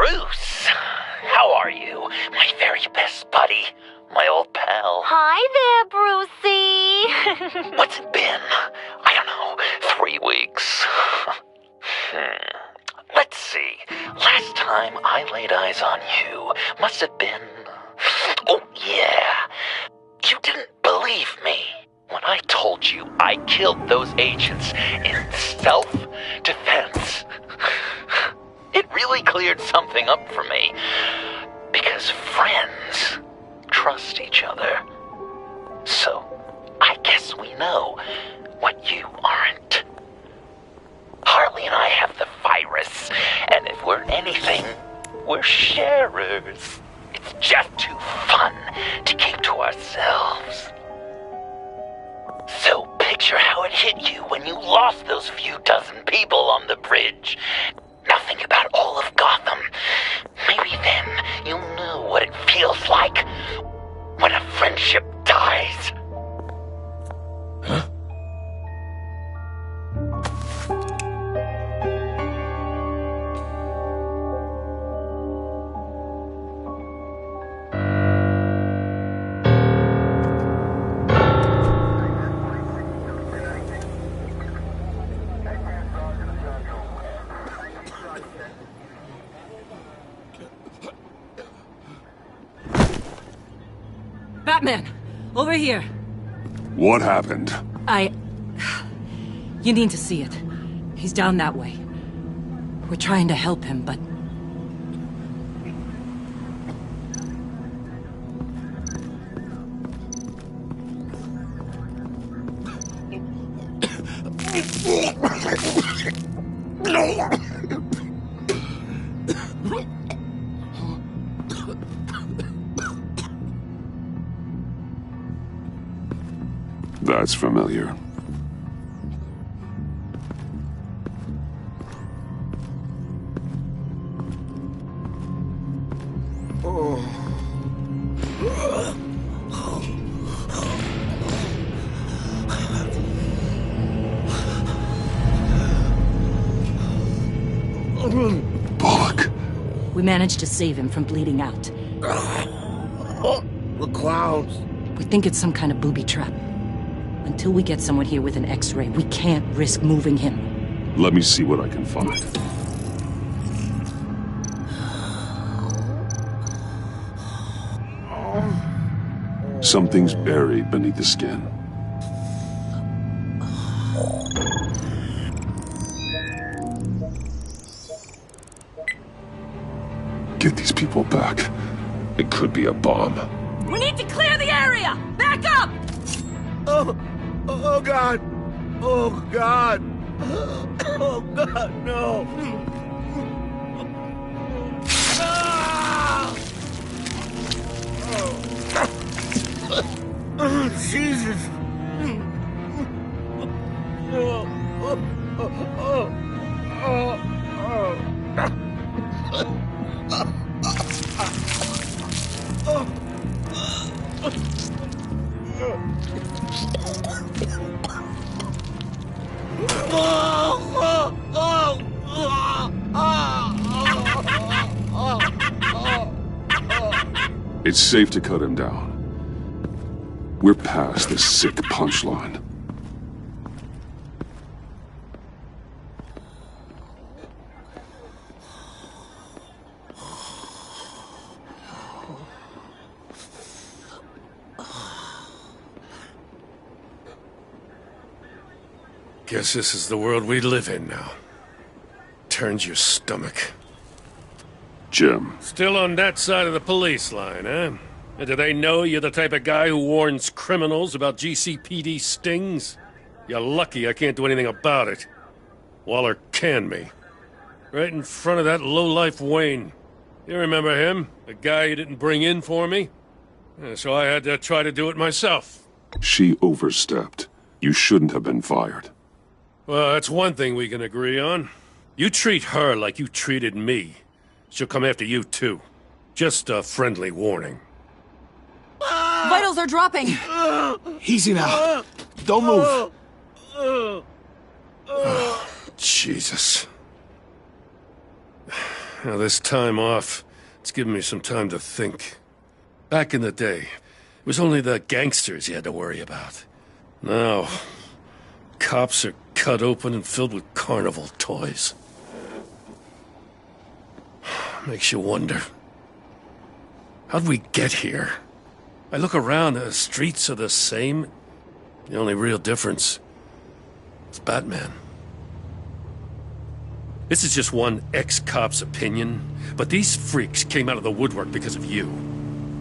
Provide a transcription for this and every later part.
Bruce, how are you? My very best buddy, my old pal. Hi there, Brucey. What's it been? I don't know, 3 weeks. Let's see. Last time I laid eyes on you must have been... Oh, yeah. You didn't believe me when I told you I killed those agents in self-defense. It really cleared something up for me. Because friends trust each other. So, I guess we know what you aren't. Harley and I have the virus, and if we're anything, we're sharers. It's just too fun to keep to ourselves. So picture how it hit you when you lost those few dozen people on the bridge. Now think about all of Gotham. Maybe then you'll know what it feels like when a friendship dies. Huh? Batman! Over here! What happened? You need to see it. He's down that way. We're trying to help him, but... That's familiar. Bullock. We managed to save him from bleeding out. The clouds. We think it's some kind of booby trap. Until we get someone here with an X-ray, we can't risk moving him. Let me see what I can find. Something's buried beneath the skin. Get these people back. It could be a bomb. We need to clear the area! Back up! Oh God! Oh God! Oh God, no! Ah! Oh, Jesus! It's safe to cut him down. We're past the sick punchline. Guess this is the world we live in now. Turns your stomach. Jim. Still on that side of the police line, eh? And do they know you're the type of guy who warns criminals about GCPD stings? You're lucky I can't do anything about it. Waller canned me. Right in front of that lowlife Wayne. You remember him? The guy you didn't bring in for me? Yeah, so I had to try to do it myself. She overstepped. You shouldn't have been fired. Well, that's one thing we can agree on. You treat her like you treated me. She'll come after you, too. Just a friendly warning. Vitals are dropping! Easy now. Don't move. Oh, Jesus. Now, this time off, it's given me some time to think. Back in the day, it was only the gangsters you had to worry about. Now, cops are cut open and filled with carnival toys. Makes you wonder. How'd we get here? I look around, the streets are the same. The only real difference is Batman. This is just one ex-cop's opinion, but these freaks came out of the woodwork because of you.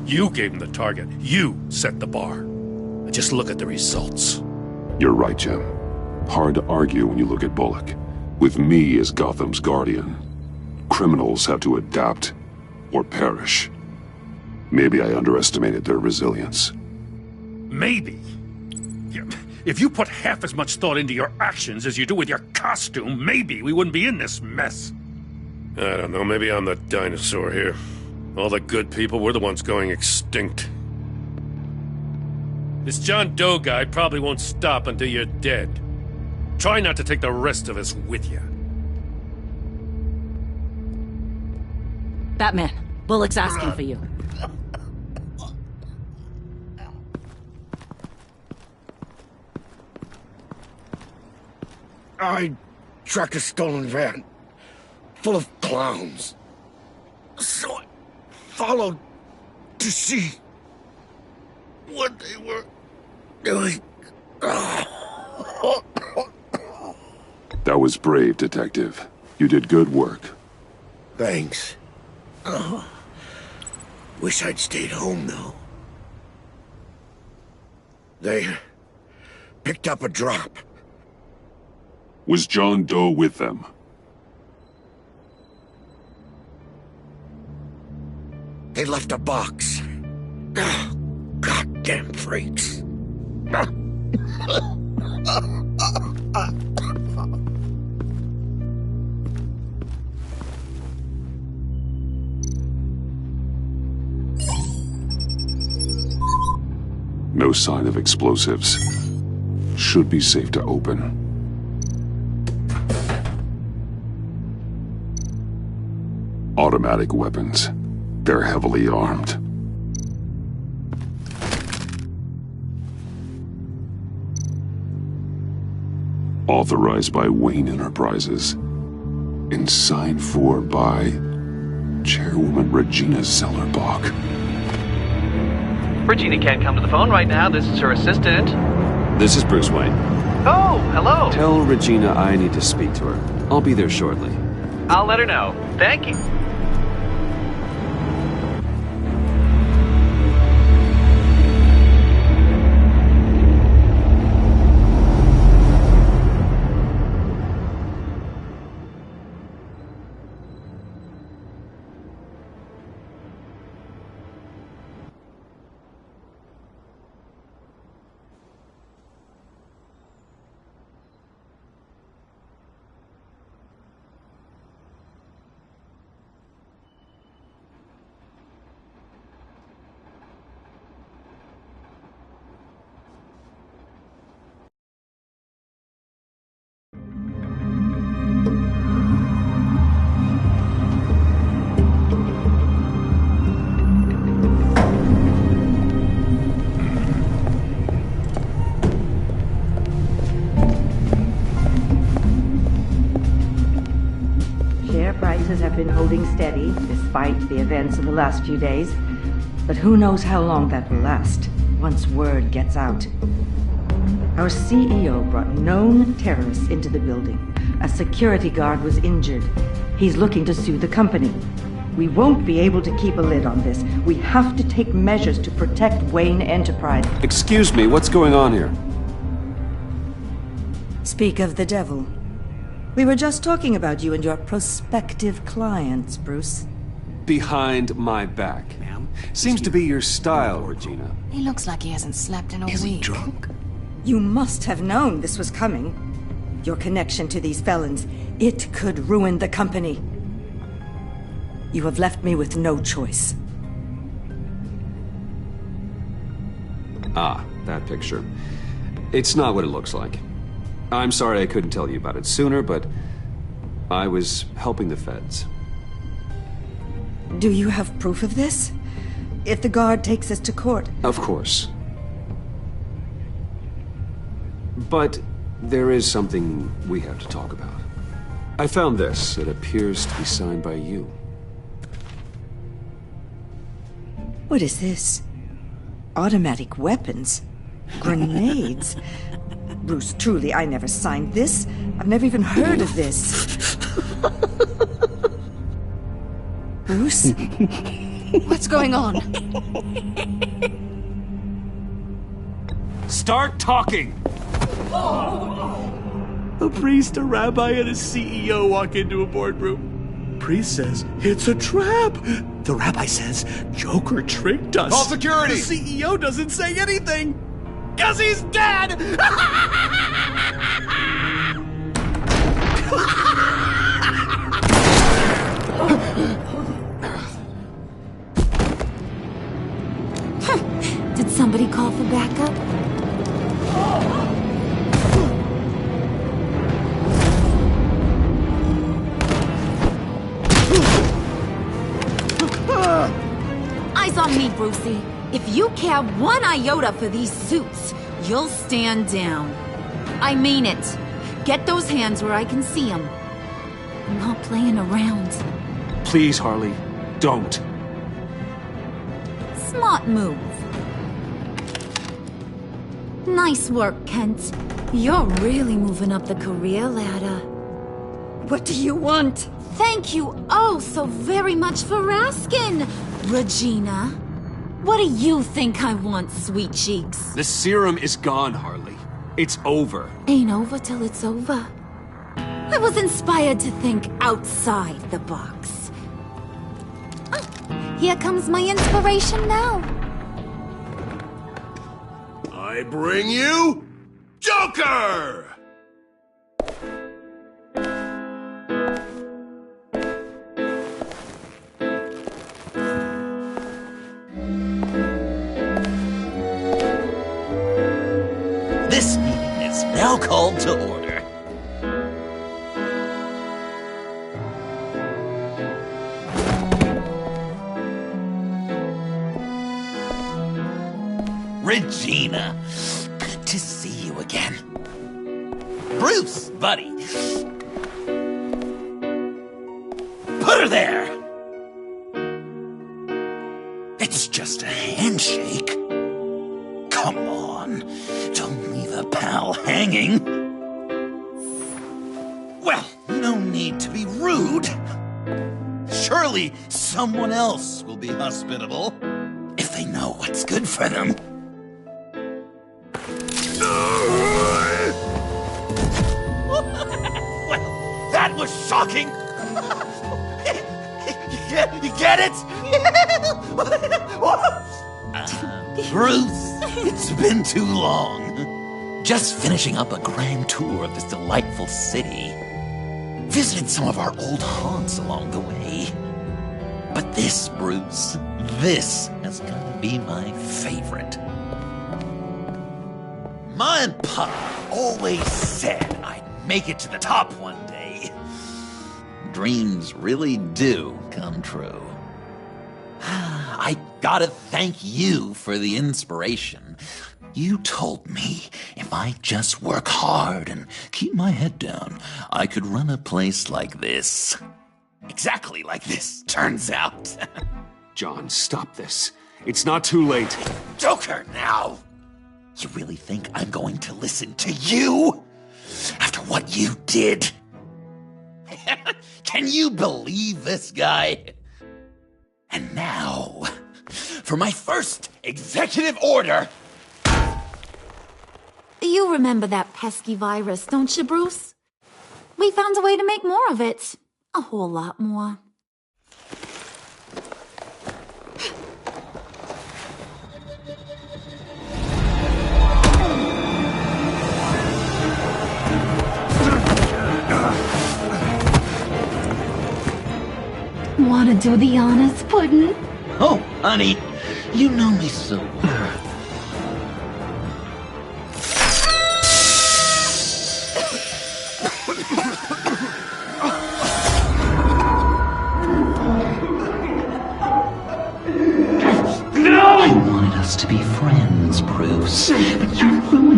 You gave them the target. You set the bar. And just look at the results. You're right, Jim. Hard to argue when you look at Bullock. With me as Gotham's guardian, criminals have to adapt or perish. Maybe I underestimated their resilience. Maybe. Yeah. If you put half as much thought into your actions as you do with your costume, maybe we wouldn't be in this mess. I don't know, maybe I'm the dinosaur here. All the good people, we're the ones going extinct. This John Doe guy probably won't stop until you're dead. Try not to take the rest of us with you. Batman, Bullock's asking for you. I tracked a stolen van full of clowns. So I followed to see what they were doing. That was brave, Detective. You did good work. Thanks. Wish I'd stayed home, though. They picked up a drop. Was John Doe with them? They left a box. Goddamn freaks. No sign of explosives. Should be safe to open. Automatic weapons. They're heavily armed. Authorized by Wayne Enterprises. And signed for by Chairwoman Regina Zellerbach. Regina can't come to the phone right now. This is her assistant. This is Bruce Wayne. Oh, hello. Tell Regina I need to speak to her. I'll be there shortly. I'll let her know. Thank you. Have been holding steady despite the events of the last few days. But who knows how long that will last once word gets out. Our CEO brought known terrorists into the building. A security guard was injured. He's looking to sue the company. We won't be able to keep a lid on this. We have to take measures to protect Wayne Enterprise. Excuse me, what's going on here? Speak of the devil. We were just talking about you and your prospective clients, Bruce. Behind my back. Ma'am? Seems to be your style, Regina. He looks like he hasn't slept in a week. Is he drunk? You must have known this was coming. Your connection to these felons, it could ruin the company. You have left me with no choice. Ah, that picture. It's not what it looks like. I'm sorry I couldn't tell you about it sooner, but I was helping the feds. Do you have proof of this? If the guard takes us to court? Of course. But there is something we have to talk about. I found this. It appears to be signed by you. What is this? Automatic weapons? Grenades? Bruce, truly, I never signed this. I've never even heard of this. Bruce? What's going on? Start talking! A priest, a rabbi, and a CEO walk into a boardroom. Priest says, it's a trap. The rabbi says, Joker tricked us. Call security! The CEO doesn't say anything, because he's dead! Did somebody call for backup? Eyes on me, Brucey. If you care one iota for these suits, you'll stand down. I mean it. Get those hands where I can see them. I'm not playing around. Please, Harley, don't. Smart move. Nice work, Kent. You're really moving up the career ladder. What do you want? Thank you oh so very much for asking, Regina. What do you think I want, sweet cheeks? The serum is gone, Harley. It's over. Ain't over till it's over. I was inspired to think outside the box. Oh, here comes my inspiration now. I bring you Joker! This meeting is now called to order. Regina, good to see you again. Bruce, buddy. Put her there. It's just a handshake. Come on, don't leave a pal hanging. Well, no need to be rude. Surely someone else will be hospitable if they know what's good for them. Well, that was shocking. You get it? Bruce, it's been too long. Just finishing up a grand tour of this delightful city. Visited some of our old haunts along the way. But this, Bruce, this has got to be my favorite. Ma and Pa always said I'd make it to the top one day. Dreams really do come true. I gotta thank you for the inspiration. You told me if I just work hard and keep my head down, I could run a place like this. Exactly like this, turns out. John, stop this. It's not too late. Joker, now! You really think I'm going to listen to you? After what you did? Can you believe this guy? And now, for my first executive order. You remember that pesky virus, don't you, Bruce? We found a way to make more of it. A whole lot more. Want to do the honors, Puddin'? Oh, honey, you know me so well.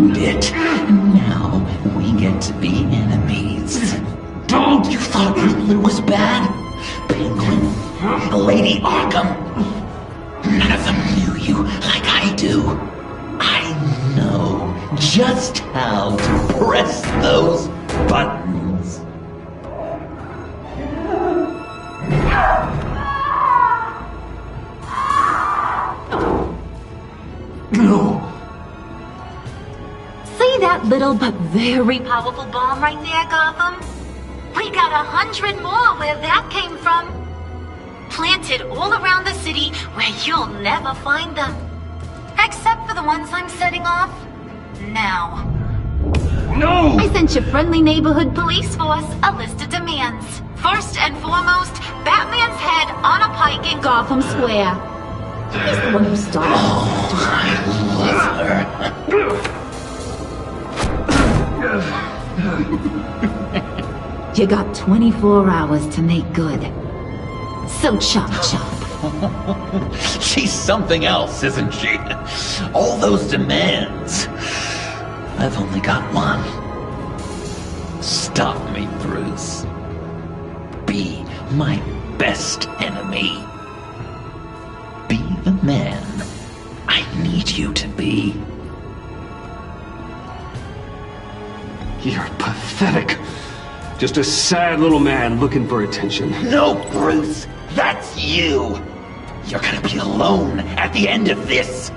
earned it. Now we get to be enemies. Don't! You thought Riddler was bad? Penguin, Lady Arkham. None of them knew you like I do. I know just how to press those buttons. No. See that little but very powerful bomb right there, Gotham? We got 100 more where that came from. Planted all around the city where you'll never find them. Except for the ones I'm setting off now. No! I sent your friendly neighborhood police force a list of demands. First and foremost, Batman's head on a pike in Gotham Square. He's the one who started. Oh, I love her. You got 24 hours to make good. So chop chop. She's something else, isn't she? All those demands. I've only got one. Stop me, Bruce. Be my best enemy. Be the man I need you to be. You're pathetic. Just a sad little man looking for attention. No, Bruce! That's you! You're gonna be alone at the end of this!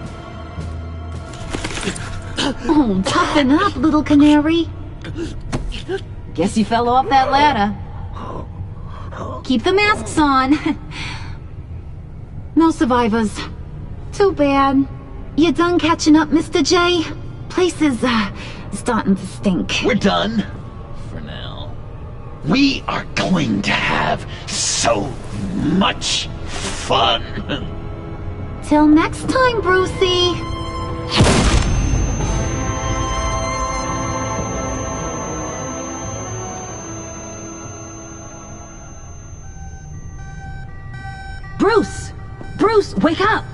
Oh, toughen up, little canary. Guess you fell off that ladder. Keep the masks on. No survivors. Too bad. You done catching up, Mr. J? Place is, starting to stink. We're done. For now. We are going to have so much fun. Till next time, Brucey. Bruce! Bruce, wake up!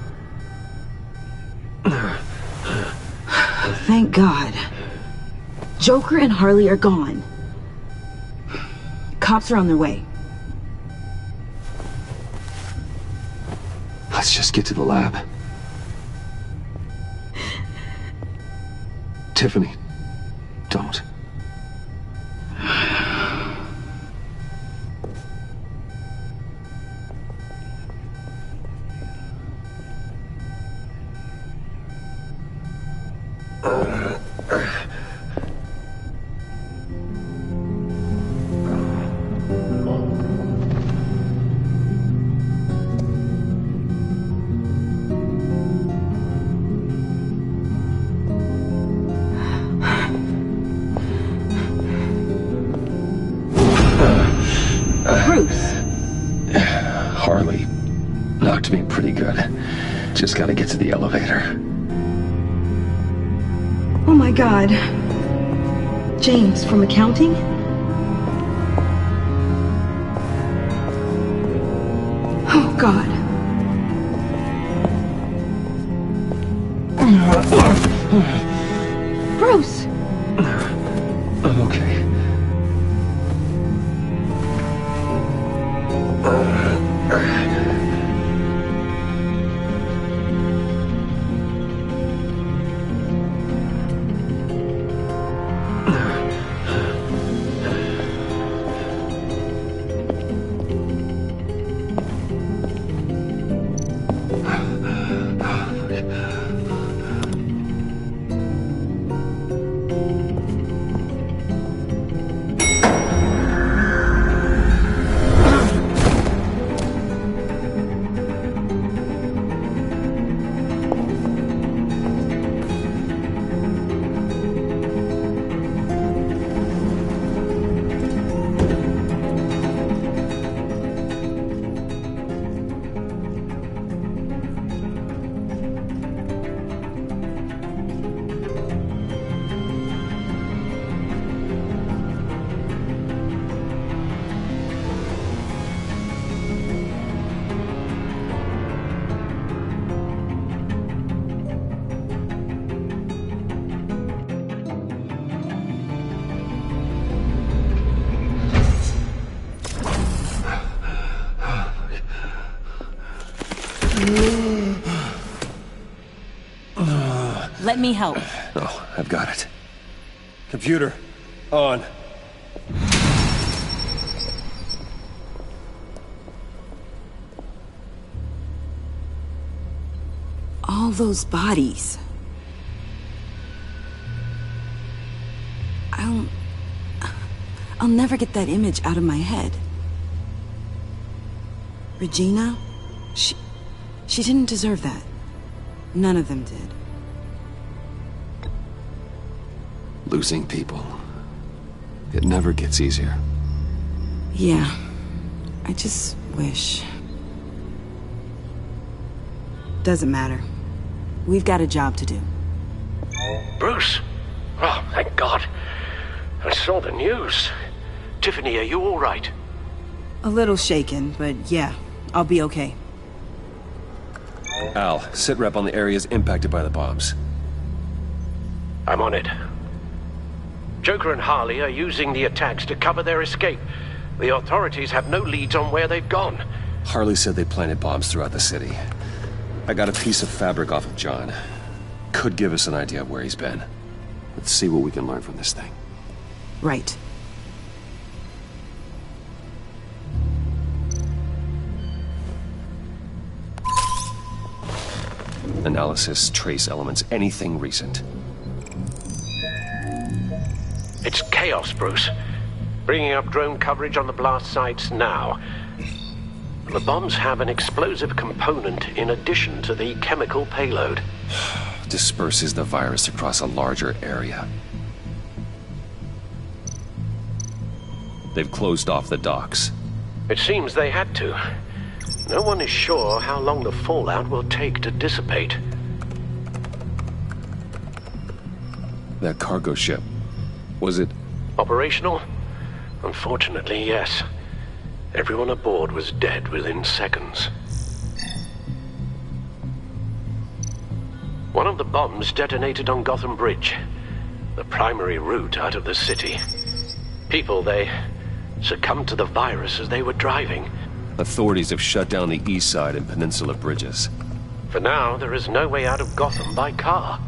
Thank God. Joker and Harley are gone. Cops are on their way. Let's just get to the lab. Tiffany, don't. Bruce! Harley knocked me pretty good. Just gotta get to the elevator. Oh my God. James, from accounting? Oh God. Bruce! I'm okay. me help. No, I've got it. Computer, on. All those bodies. I'll never get that image out of my head. Regina? She didn't deserve that. None of them did. Losing people. It never gets easier. Yeah. I just wish. Doesn't matter. We've got a job to do. Bruce! Oh, thank God. I saw the news. Tiffany, are you all right? A little shaken, but yeah, I'll be okay. Al, sit rep on the areas impacted by the bombs. I'm on it. Joker and Harley are using the attacks to cover their escape. The authorities have no leads on where they've gone. Harley said they planted bombs throughout the city. I got a piece of fabric off of John. Could give us an idea of where he's been. Let's see what we can learn from this thing. Right. Analysis, trace elements, anything recent. It's chaos, Bruce. Bringing up drone coverage on the blast sites now. The bombs have an explosive component in addition to the chemical payload. Disperses the virus across a larger area. They've closed off the docks. It seems they had to. No one is sure how long the fallout will take to dissipate. That cargo ship, was it... Operational? Unfortunately, yes. Everyone aboard was dead within seconds. One of the bombs detonated on Gotham Bridge, the primary route out of the city. People, they succumbed to the virus as they were driving. Authorities have shut down the east side and peninsula bridges. For now, there is no way out of Gotham by car.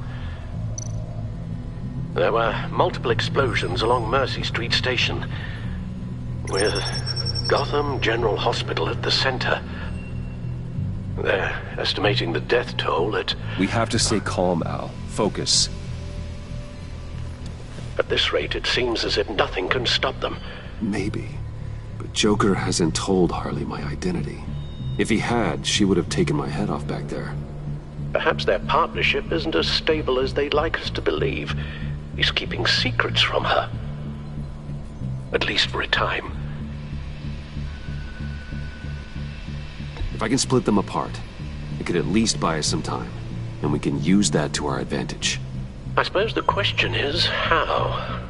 There were multiple explosions along Mercy Street Station, with Gotham General Hospital at the center. They're estimating the death toll at... We have to stay calm, Al. Focus. At this rate, it seems as if nothing can stop them. Maybe. But Joker hasn't told Harley my identity. If he had, she would have taken my head off back there. Perhaps their partnership isn't as stable as they'd like us to believe. He's keeping secrets from her. At least for a time. If I can split them apart, it could at least buy us some time. And we can use that to our advantage. I suppose the question is, how?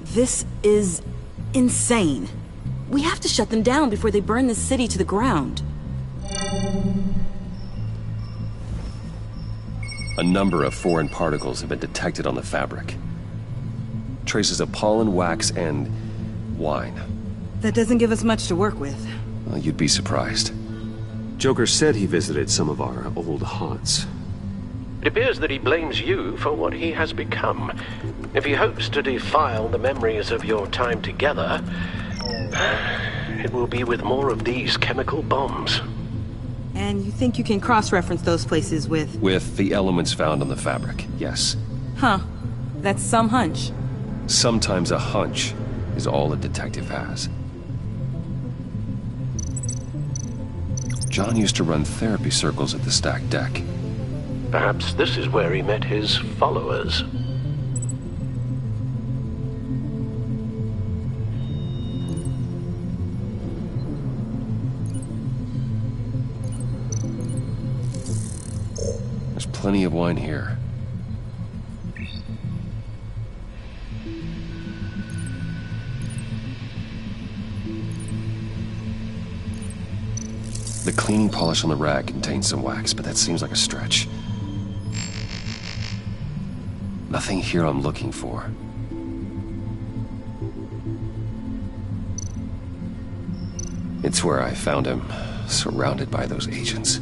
This is insane. We have to shut them down before they burn the city to the ground. A number of foreign particles have been detected on the fabric. Traces of pollen, wax, and wine. That doesn't give us much to work with. Well, you'd be surprised. Joker said he visited some of our old haunts. It appears that he blames you for what he has become. If he hopes to defile the memories of your time together, it will be with more of these chemical bombs. And you think you can cross-reference those places with... With the elements found on the fabric, yes. Huh. That's some hunch. Sometimes a hunch is all a detective has. John used to run therapy circles at the stacked deck. Perhaps this is where he met his followers. There's plenty of wine here. The cleaning polish on the rag contains some wax, but that seems like a stretch. Nothing here I'm looking for. It's where I found him, surrounded by those agents.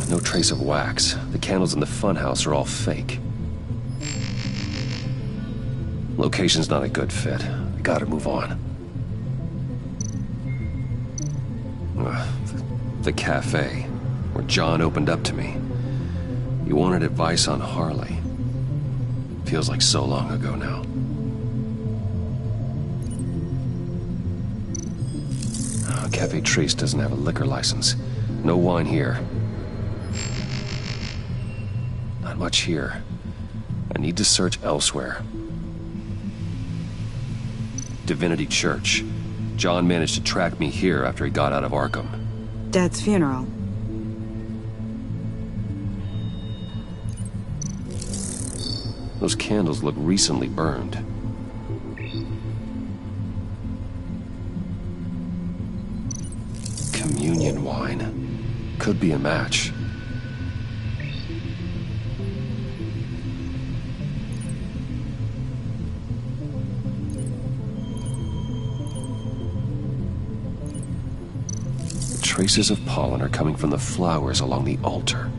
No trace of wax. The candles in the funhouse are all fake. Location's not a good fit. I gotta move on. The cafe, where John opened up to me. He wanted advice on Harley. Feels like so long ago now. Cafe Trace doesn't have a liquor license. No wine here. Not much here. I need to search elsewhere. Divinity Church. John managed to track me here after he got out of Arkham. Dad's funeral. Those candles look recently burned. Communion wine. Could be a match. Traces of pollen are coming from the flowers along the altar.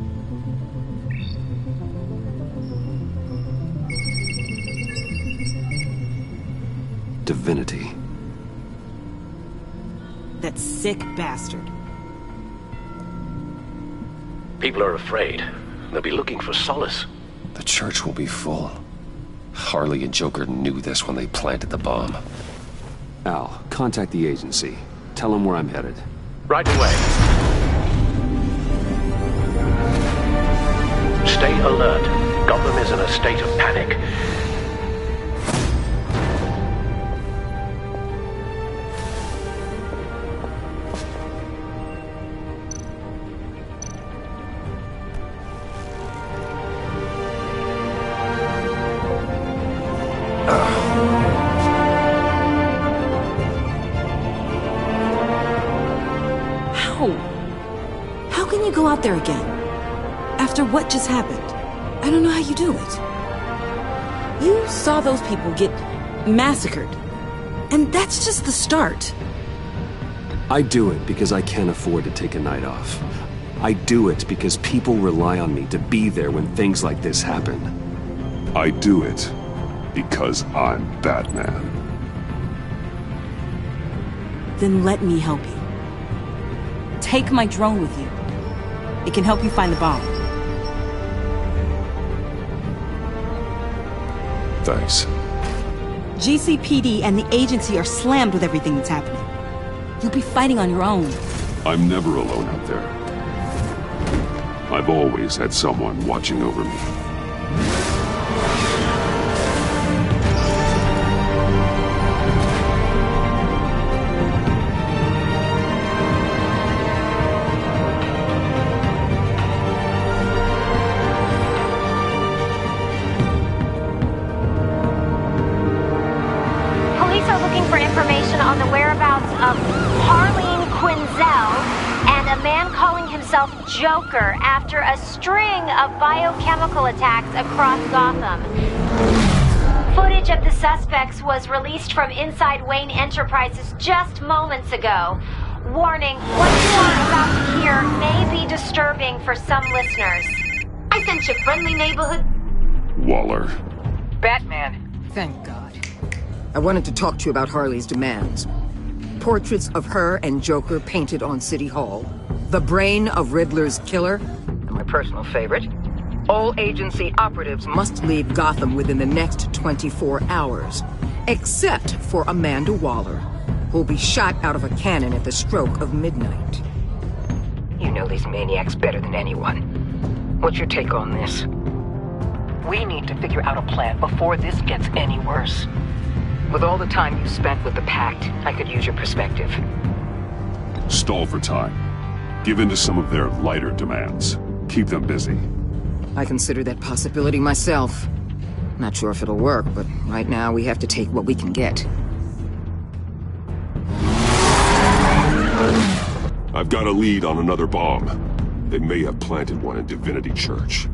Divinity. That sick bastard. People are afraid. They'll be looking for solace. The church will be full. Harley and Joker knew this when they planted the bomb. Al, contact the agency. Tell them where I'm headed. Right away. Stay alert. Gotham is in a state of panic. How can you go out there again? After what just happened? I don't know how you do it. You saw those people get massacred. And that's just the start. I do it because I can't afford to take a night off. I do it because people rely on me to be there when things like this happen. I do it because I'm Batman. Then let me help you. Take my drone with you. It can help you find the bomb. Thanks. GCPD and the agency are slammed with everything that's happening. You'll be fighting on your own. I'm never alone out there. I've always had someone watching over me. On the whereabouts of Harleen Quinzel and a man calling himself Joker after a string of biochemical attacks across Gotham. Footage of the suspects was released from inside Wayne Enterprises just moments ago. Warning, what you are about to hear may be disturbing for some listeners. I sense your friendly neighborhood... Waller. Batman. Thank God. I wanted to talk to you about Harley's demands. Portraits of her and Joker painted on City Hall. The brain of Riddler's killer. And my personal favorite. All agency operatives must leave Gotham within the next 24 hours. Except for Amanda Waller, who'll be shot out of a cannon at the stroke of midnight. You know these maniacs better than anyone. What's your take on this? We need to figure out a plan before this gets any worse. With all the time you spent with the Pact, I could use your perspective. Stall for time. Give in to some of their lighter demands. Keep them busy. I consider that possibility myself. Not sure if it'll work, but right now we have to take what we can get. I've got a lead on another bomb. They may have planted one in Divinity Church.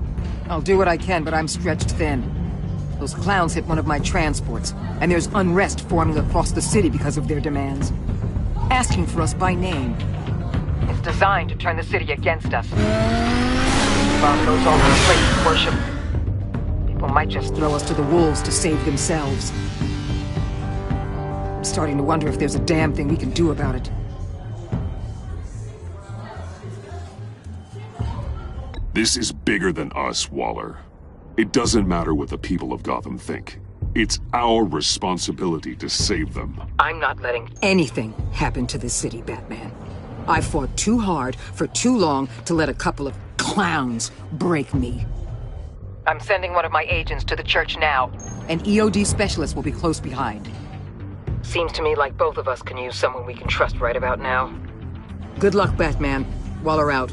I'll do what I can, but I'm stretched thin. Those clowns hit one of my transports, and there's unrest forming across the city because of their demands. Asking for us by name. It's designed to turn the city against us. bomb goes all over the place to worship, people might just throw us to the wolves to save themselves. I'm starting to wonder if there's a damn thing we can do about it. This is bigger than us, Waller. It doesn't matter what the people of Gotham think. It's our responsibility to save them. I'm not letting anything happen to this city, Batman. I fought too hard for too long to let a couple of clowns break me. I'm sending one of my agents to the church now. An EOD specialist will be close behind. Seems to me like both of us can use someone we can trust right about now. Good luck, Batman. Waller out.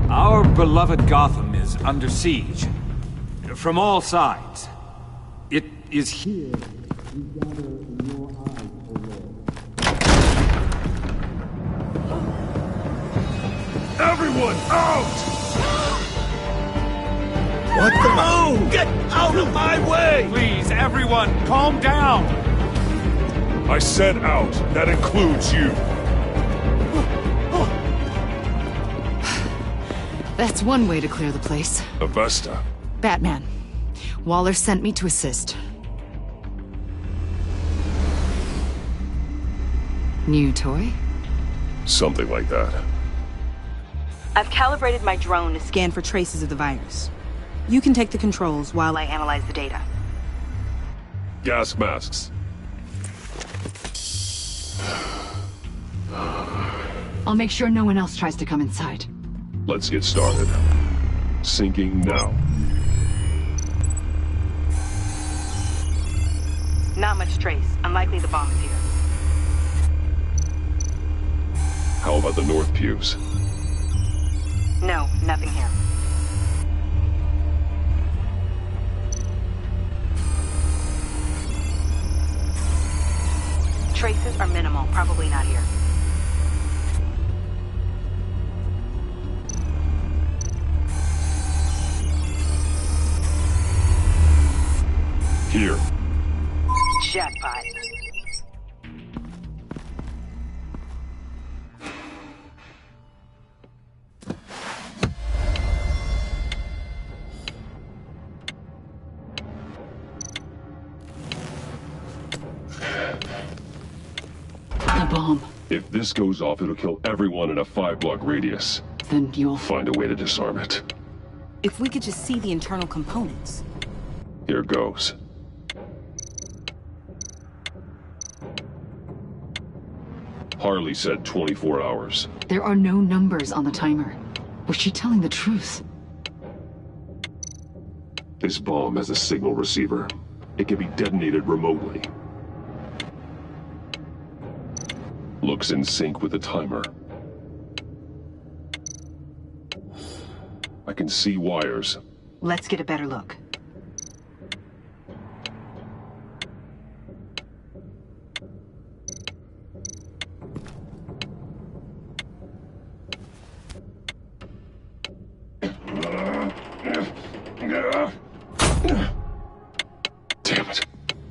Our beloved Gotham is under siege. From all sides. It is here we gather in your eyes, O Lord. Everyone out! What the? Oh! Get out of my way! Please, everyone, calm down! I said out. That includes you. That's one way to clear the place. Avesta. Batman. Waller sent me to assist. New toy? Something like that. I've calibrated my drone to scan for traces of the virus. You can take the controls while I analyze the data. Gas masks. I'll make sure no one else tries to come inside. Let's get started. Syncing now. Not much trace. Unlikely the bomb is here. How about the north pews? No, nothing here. Traces are minimal. Probably not here. Here. Jackpot. The bomb. If this goes off, it'll kill everyone in a 5-block radius. Then you'll find a way to disarm it. If we could just see the internal components. Here goes. Harley said 24 hours. There are no numbers on the timer. Was she telling the truth? This bomb has a signal receiver. It can be detonated remotely. Looks in sync with the timer. I can see wires. Let's get a better look. Damn it.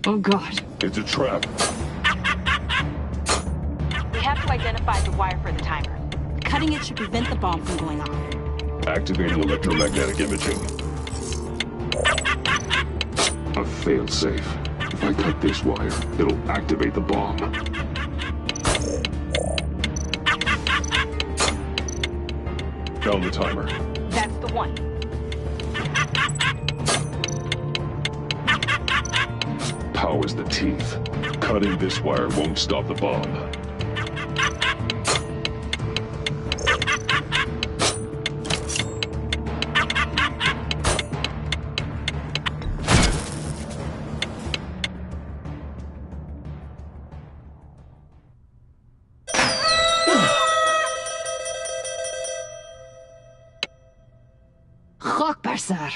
Oh, God. It's a trap. We have to identify the wire for the timer. Cutting it should prevent the bomb from going off. Activating electromagnetic imaging. A fail-safe. If I cut this wire, it'll activate the bomb. Found the timer. That's the one. Power's the teeth. Cutting this wire won't stop the bomb. Sir.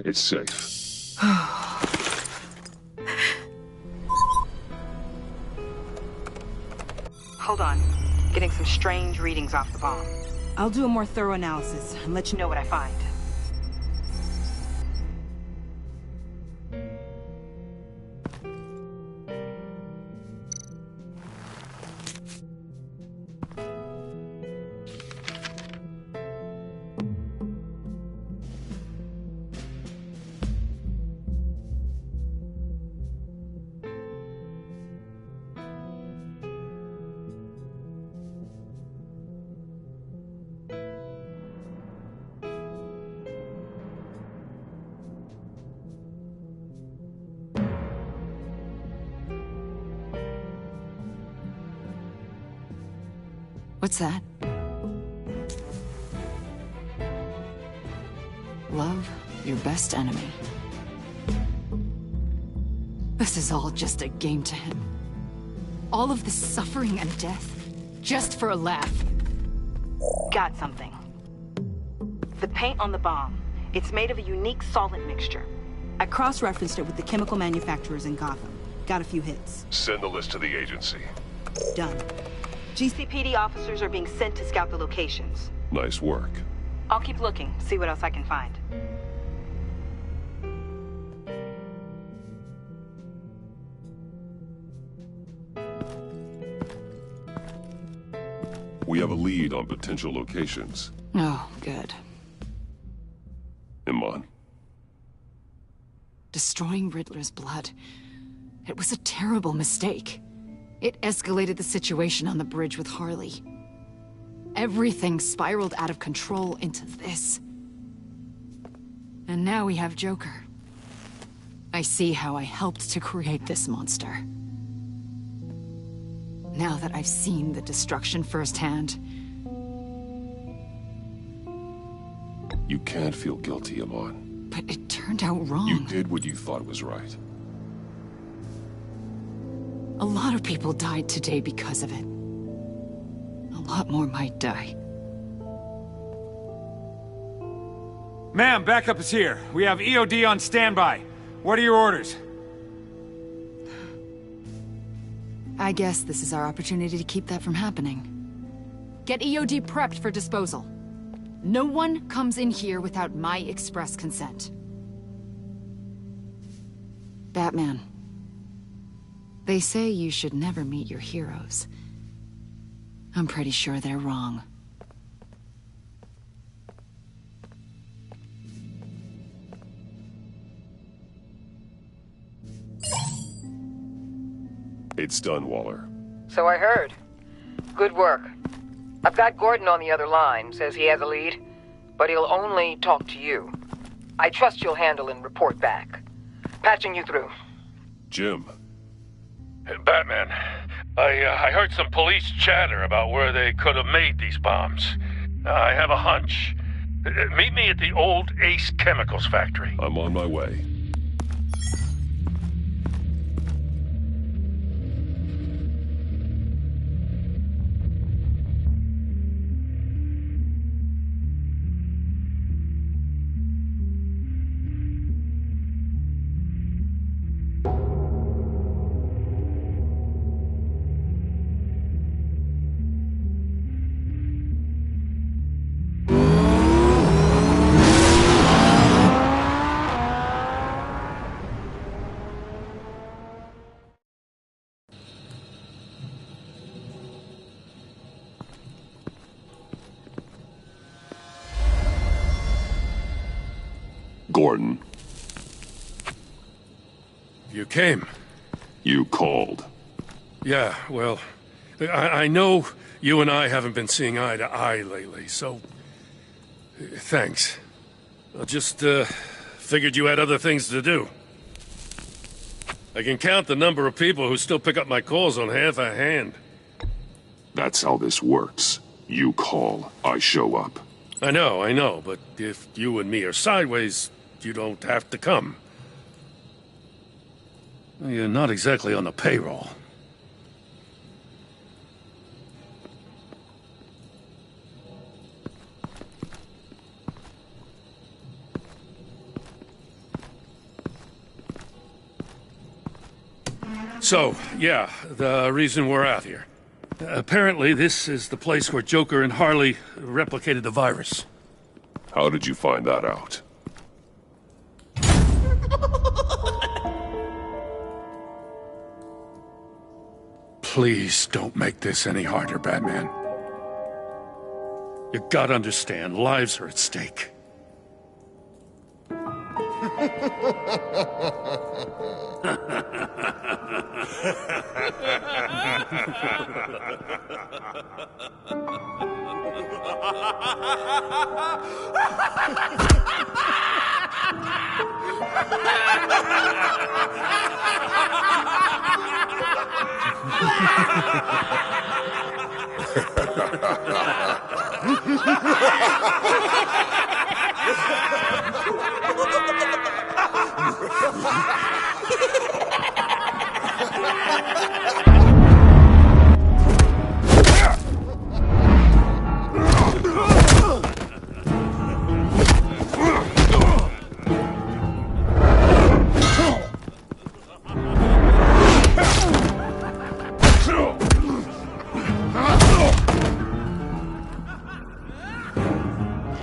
It's safe. Hold on. getting some strange readings off the bomb. I'll do a more thorough analysis and let you know what I find. What's that? Love your best enemy. This is all just a game to him. All of this suffering and death, just for a laugh. Got something. The paint on the bomb. It's made of a unique solvent mixture. I cross-referenced it with the chemical manufacturers in Gotham. Got a few hits. Send the list to the agency. Done. GCPD officers are being sent to scout the locations. Nice work. I'll keep looking, see what else I can find. We have a lead on potential locations. Oh, good. Iman. Destroying Riddler's blood. It was a terrible mistake. It escalated the situation on the bridge with Harley. Everything spiraled out of control into this. And now we have Joker. I see how I helped to create this monster. Now that I've seen the destruction firsthand... You can't feel guilty, Iman. But it turned out wrong. You did what you thought was right. A lot of people died today because of it. A lot more might die. Ma'am, backup is here. We have EOD on standby. What are your orders? I guess this is our opportunity to keep that from happening. Get EOD prepped for disposal. No one comes in here without my express consent. Batman. They say you should never meet your heroes. I'm pretty sure they're wrong. It's done, Waller. So I heard. Good work. I've got Gordon on the other line, says he has a lead, but he'll only talk to you. I trust you'll handle and report back. Patching you through. Jim. Batman, I heard some police chatter about where they could have made these bombs. I have a hunch. Meet me at the old Ace Chemicals factory. I'm on my way. Gordon. You came. You called. Yeah, well, I know you and I haven't been seeing eye to eye lately, so... thanks. I just, figured you had other things to do. I can count the number of people who still pick up my calls on half a hand. That's how this works. You call, I show up. I know, but if you and me are sideways, you don't have to come. You're not exactly on the payroll. So, yeah, the reason we're out here. Apparently, this is the place where Joker and Harley replicated the virus. How did you find that out? Please don't make this any harder, Batman. You gotta understand, lives are at stake.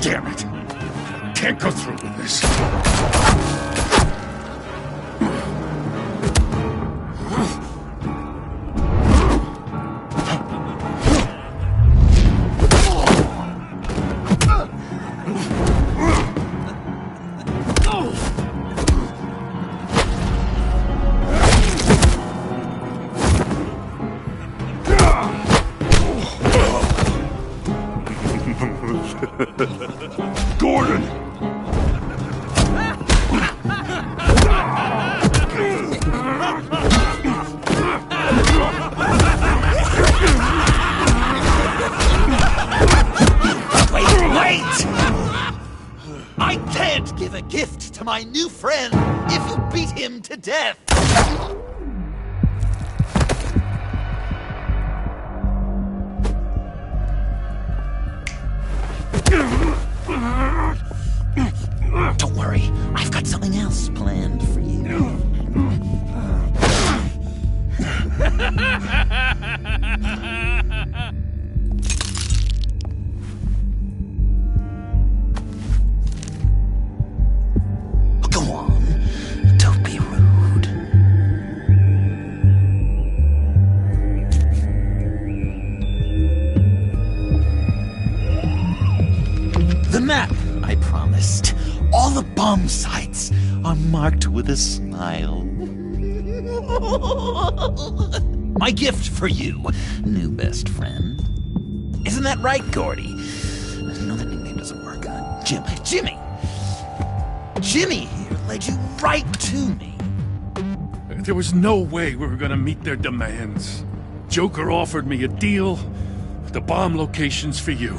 Damn it! Can't go through with this. Gordon! Wait! I can't give a gift to my new friend if you beat him to death! Don't worry, I've got something else planned for you. Go on, don't be rude. The map I promised. All the bomb sites are marked with a smile. My gift for you, new best friend. Isn't that right, Gordy? No, that nickname doesn't work. Jimmy! Jimmy here led you right to me. There was no way we were gonna meet their demands. Joker offered me a deal, the bomb locations for you.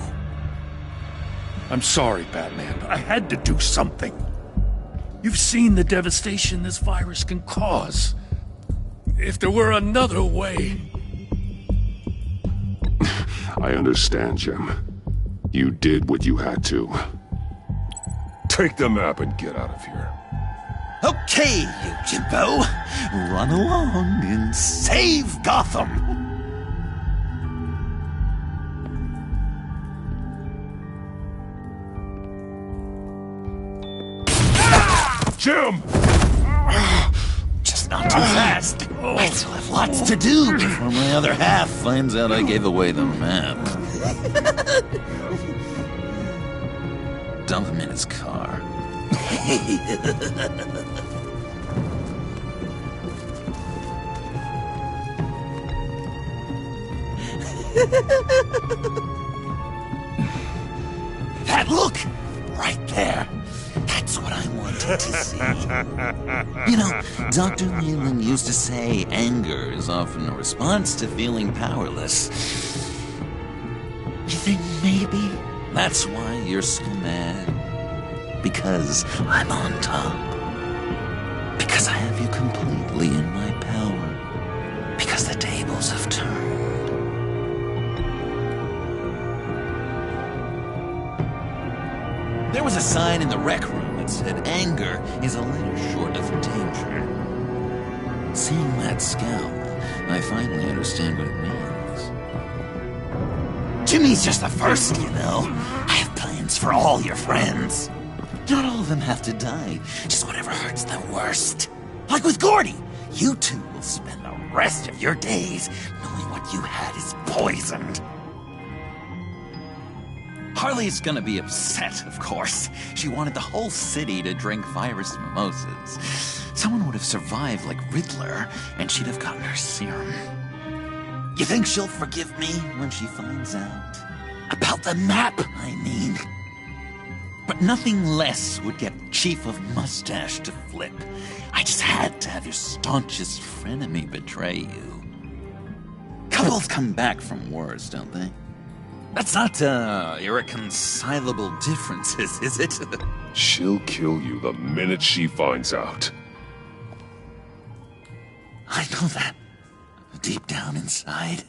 I'm sorry, Batman, but I had to do something. You've seen the devastation this virus can cause. If there were another way... I understand, Jim. You did what you had to. Take the map and get out of here. Okay, you Jimbo. Run along and save Gotham. Jim! Just not too fast. I still have lots to do before my other half finds out I gave away the map. Dump him in his car. That look! Right there. That's what I wanted to see. You know, Dr. Leland used to say anger is often a response to feeling powerless. You think maybe that's why you're so mad? Because I'm on top. Because I have you completely in my power. Because the tables have turned. There was a sign in the rec room that said anger is a little short of danger. Seeing that scowl, I finally understand what it means. Jimmy's just the first, you know. I have plans for all your friends. Not all of them have to die, just whatever hurts them worst. Like with Gordy, you two will spend the rest of your days knowing what you had is poisoned. Harley's gonna be upset, of course. She wanted the whole city to drink virus mimosas. Someone would have survived like Riddler, and she'd have gotten her serum. You think she'll forgive me when she finds out? About the map, I mean. But nothing less would get Chief of Mustache to flip. I just had to have your staunchest frenemy betray you. Couples come back from wars, don't they? That's not, irreconcilable differences, is it? She'll kill you the minute she finds out. I know that. Deep down inside.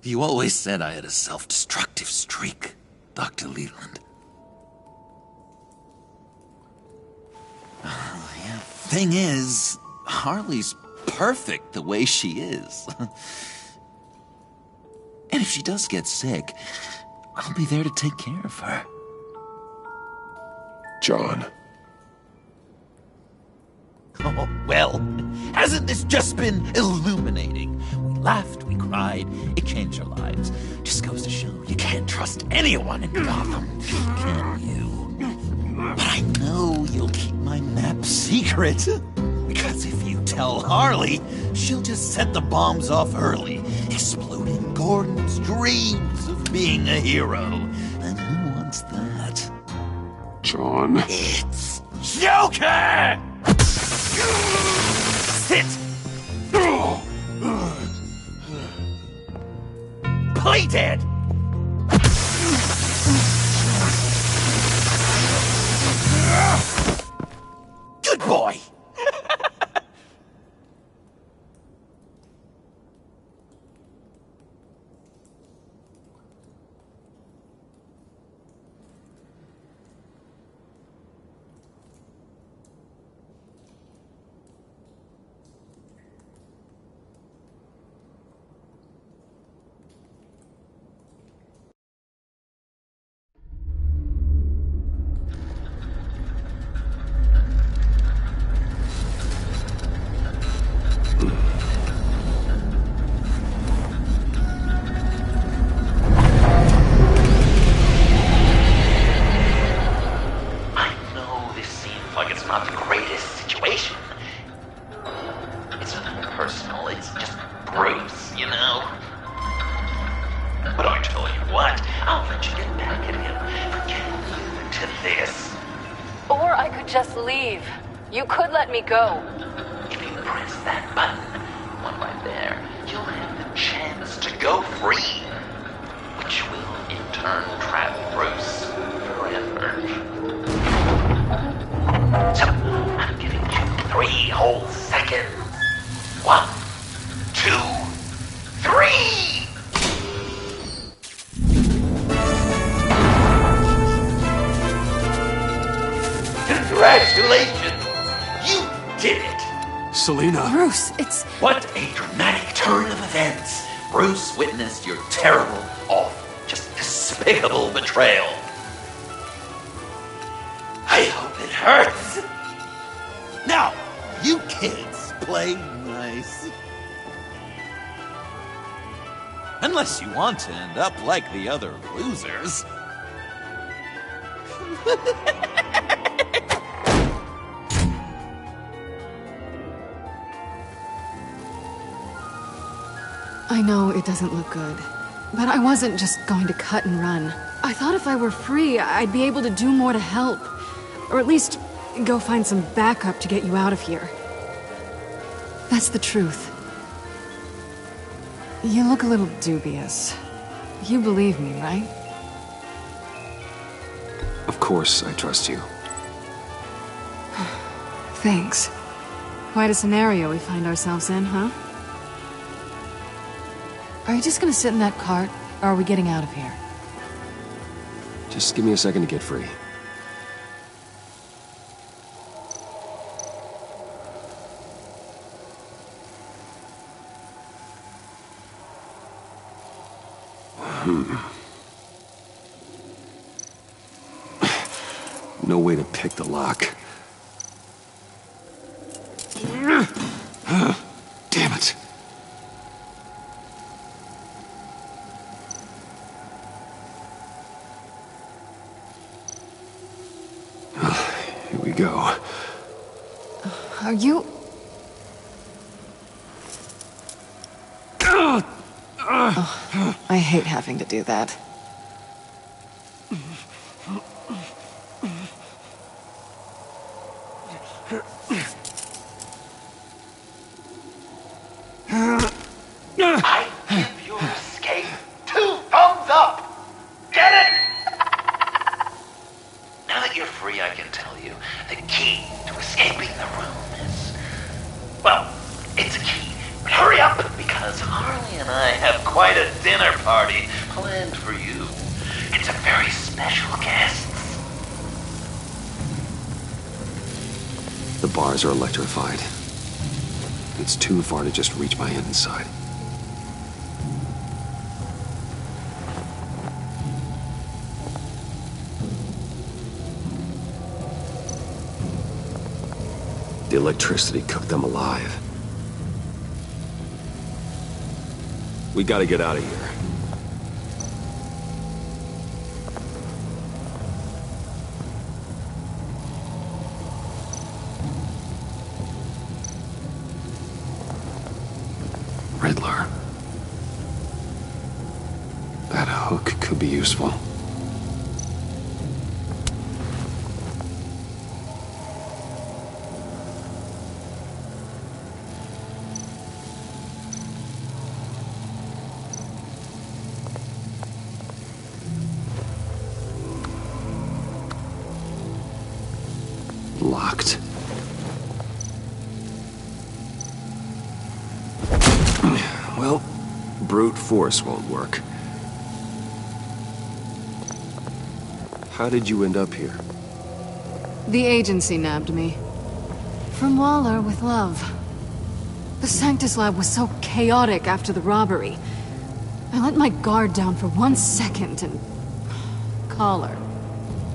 You always said I had a self-destructive streak, Dr. Leland. Yeah. Thing is, Harley's perfect the way she is. And if she does get sick, I'll be there to take care of her. John. Oh, well, hasn't this just been illuminating? We laughed, we cried, it changed our lives. Just goes to show you can't trust anyone in Gotham, can you? But I know you'll keep my map secret. Because if you tell Harley, she'll just set the bombs off early, exploding Gordon's dreams of being a hero. And who wants that? John. It's Joker! Sit! Play dead! Good boy! Just leave. You could let me go. If you press that button, one right there, you'll have the chance to go free. Which will, in turn, trap Bruce forever. So, I'm giving you 3 whole seconds. 1, 2, 3! Congratulations! You did it! Selina. Bruce, it's... What a dramatic turn of events! Bruce witnessed your terrible, awful, just despicable betrayal. I hope it hurts! Now, you kids play nice. Unless you want to end up like the other losers. I know it doesn't look good, but I wasn't just going to cut and run. I thought if I were free, I'd be able to do more to help. Or at least go find some backup to get you out of here. That's the truth. You look a little dubious. You believe me, right? Of course, I trust you. Thanks. Quite a scenario we find ourselves in, huh? Are you just gonna sit in that cart, or are we getting out of here? Just give me a second to get free. No way to pick the lock. Damn it. Here we go. Are you... Oh, I hate having to do that. I give your escape 2 thumbs up! Get it? Now that you're free, I can tell you the key to escaping the room is... Well, it's a key. But hurry up, because Harley and I have quite a dinner party planned for you. It's a very special guest. The bars are electrified. It's too far to just reach my hand inside. The electricity cooked them alive. We gotta get out of here. Riddler. That hook could be useful. Locked. Well, brute force won't work. How did you end up here? The agency nabbed me. From Waller with love. The Sanctus lab was so chaotic after the robbery. I let my guard down for 1 second and... collar.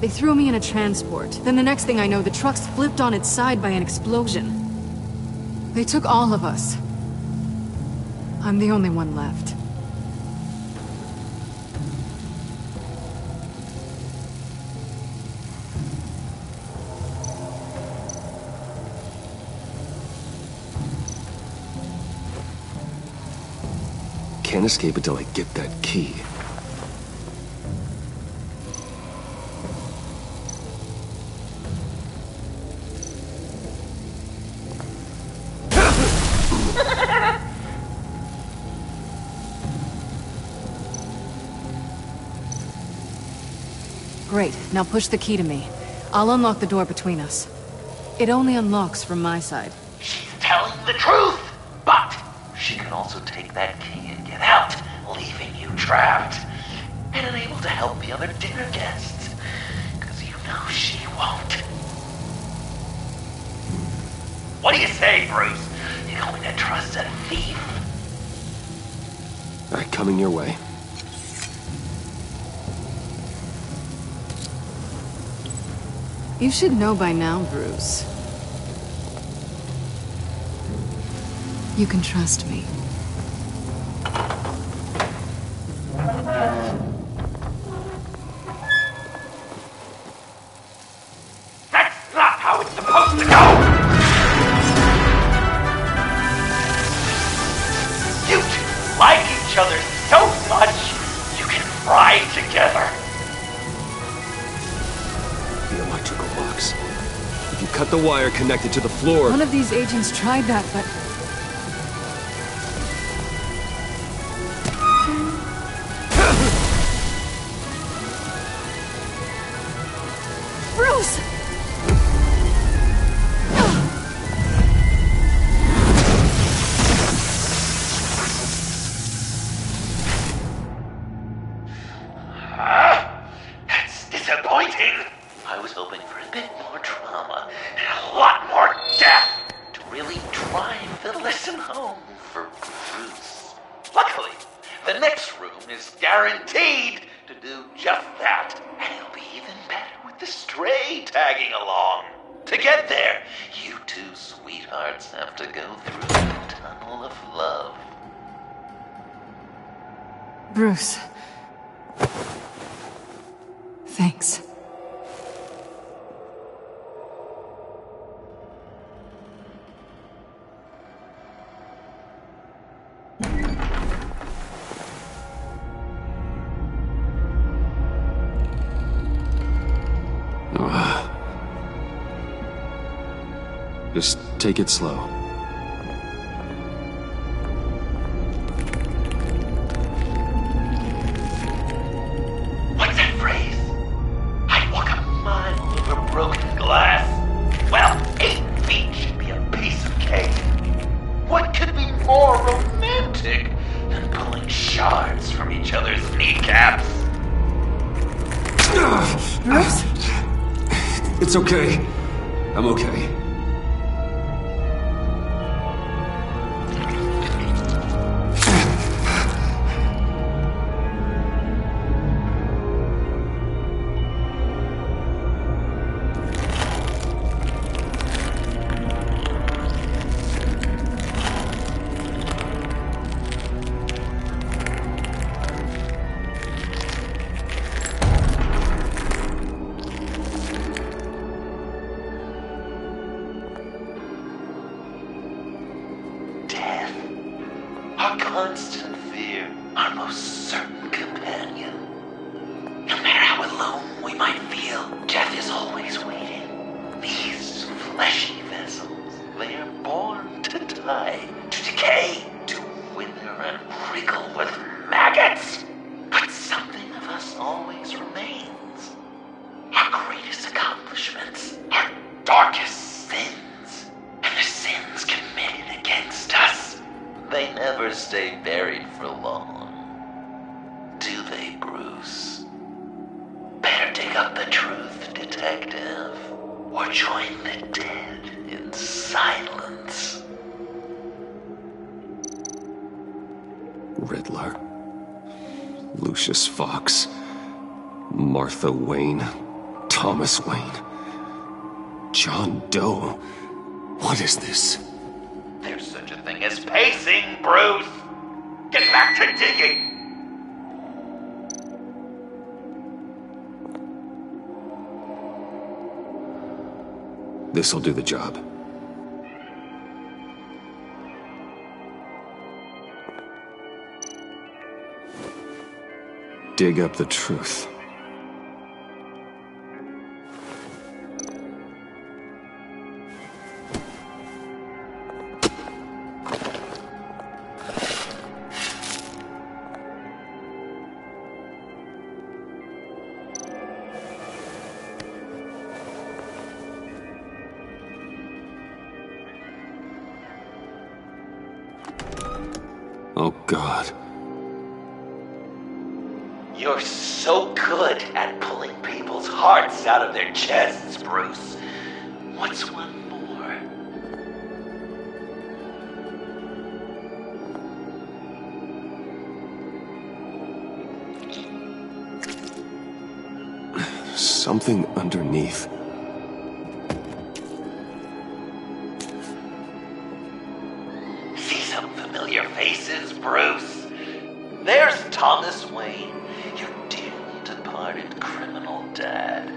They threw me in a transport. Then the next thing I know, the truck's flipped on its side by an explosion. They took all of us. I'm the only one left. Can't escape until I get that key. Great, now push the key to me. I'll unlock the door between us. It only unlocks from my side. She's telling the truth! But she can also take that key and get out, leaving you trapped. And unable to help the other dinner guests. Because you know she won't. What do you say, Bruce? You going to trust a thief? All right, coming your way. You should know by now, Bruce. You can trust me. That's not how it's supposed to go! You two like each other so much, you can fry together. The electrical box. If you cut the wire connected to the floor... One of these agents tried that, but... Bruce! That's disappointing. I was hoping for a bit more drama and a lot more death to really drive the lesson home for Bruce. Luckily, the next room is guaranteed to do just that, and it'll be even better with the story. stray tagging along. To get there, you two sweethearts have to go through the tunnel of love. Bruce. Thanks. Just take it slow. What's that phrase? I'd walk a mile over broken glass. Well, 8 feet should be a piece of cake. What could be more romantic than pulling shards from each other's kneecaps? Bruce? It's okay. I'm okay. Our constant fear, our most certain companion. No matter how alone we might feel, death is always waiting. These fleshy vessels, they are born to die, to decay, to wither and wriggle with maggots. But something of us always remains. Our greatest accomplishments, our darkest sins, and the sins committed against us. They never stay buried for long. Do they, Bruce? Better dig up the truth, detective, or join the dead in silence. Riddler. Lucius Fox. Martha Wayne. Thomas Wayne. John Doe. What is this? There's such a thing as pacing, Bruce! Get back to digging! This'll do the job. Dig up the truth. Oh, God. You're so good at pulling people's hearts out of their chests, Bruce. What's one more? Something underneath. See some familiar faces, Bruce? There's Thomas Wayne, your dearly departed criminal dad.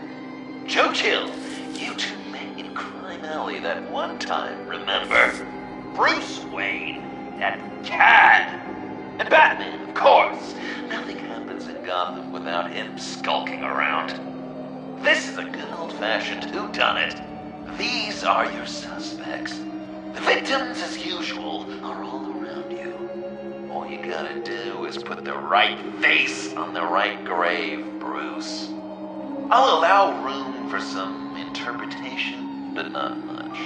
Joe Chill, you two met in Crime Alley that one time, remember? Bruce Wayne, that cad. And Batman, of course. Nothing happens in Gotham without him skulking around. This is a good old-fashioned whodunit. These are your suspects. The victims, as usual, are all around you. All you gotta do is put the right face on the right grave, Bruce. I'll allow room for some interpretation, but not much.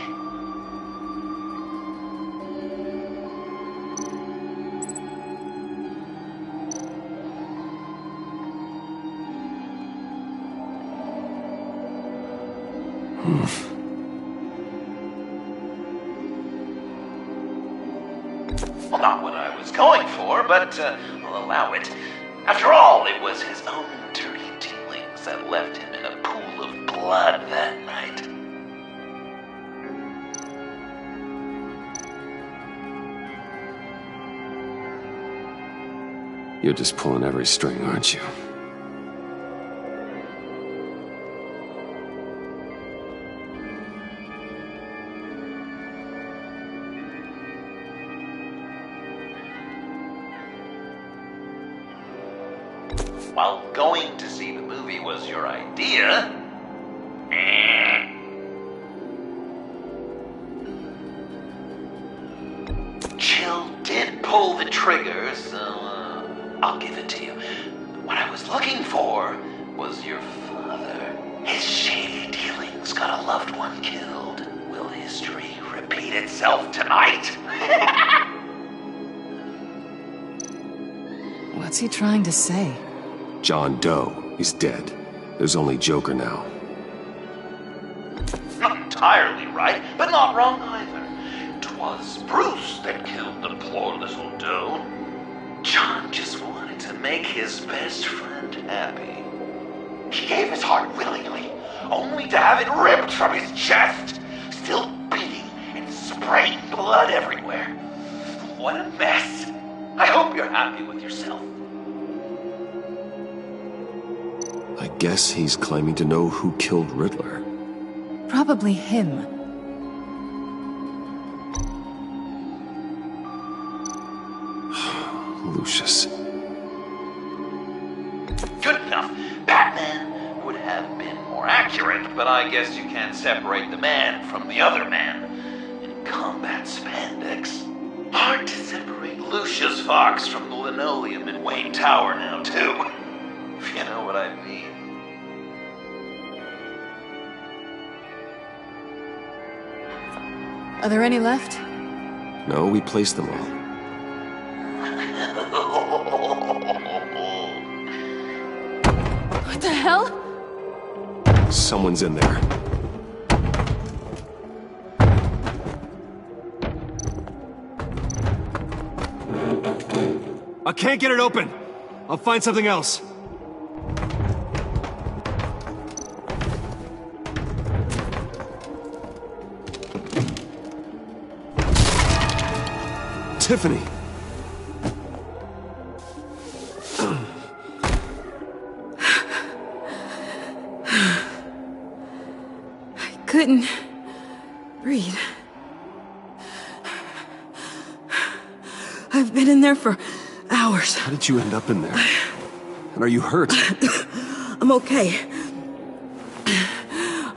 Well, not what I was going for, but I'll allow it. After all, it was his own dirty dealings that left him in a pool of blood. You're just pulling every string, aren't you? While going to see the movie was your idea, Chill did pull the trigger, so I'll give it to you. What I was looking for was your father. His shady dealings got a loved one killed. Will history repeat itself tonight? What's he trying to say? John Doe, he's dead. There's only Joker now. Not entirely right, but not wrong either. 'Twas Bruce that killed the poor little Doe. John just wanted to make his best friend happy. He gave his heart willingly, only to have it ripped from his chest, still beating and spraying blood everywhere. What a mess. I hope you're happy with yourself. I guess he's claiming to know who killed Riddler. Probably him. Lucius. Good enough. Batman would have been more accurate, but I guess you can't separate the man from the other man. In combat spandex, hard to separate Lucius Fox from the linoleum in Wayne Tower now, too. If you know what I mean. Are there any left? No, we placed them all. What the hell? Someone's in there. I can't get it open. I'll find something else. Tiffany. I couldn't breathe. I've been in there for hours. How did you end up in there? And are you hurt? I'm okay.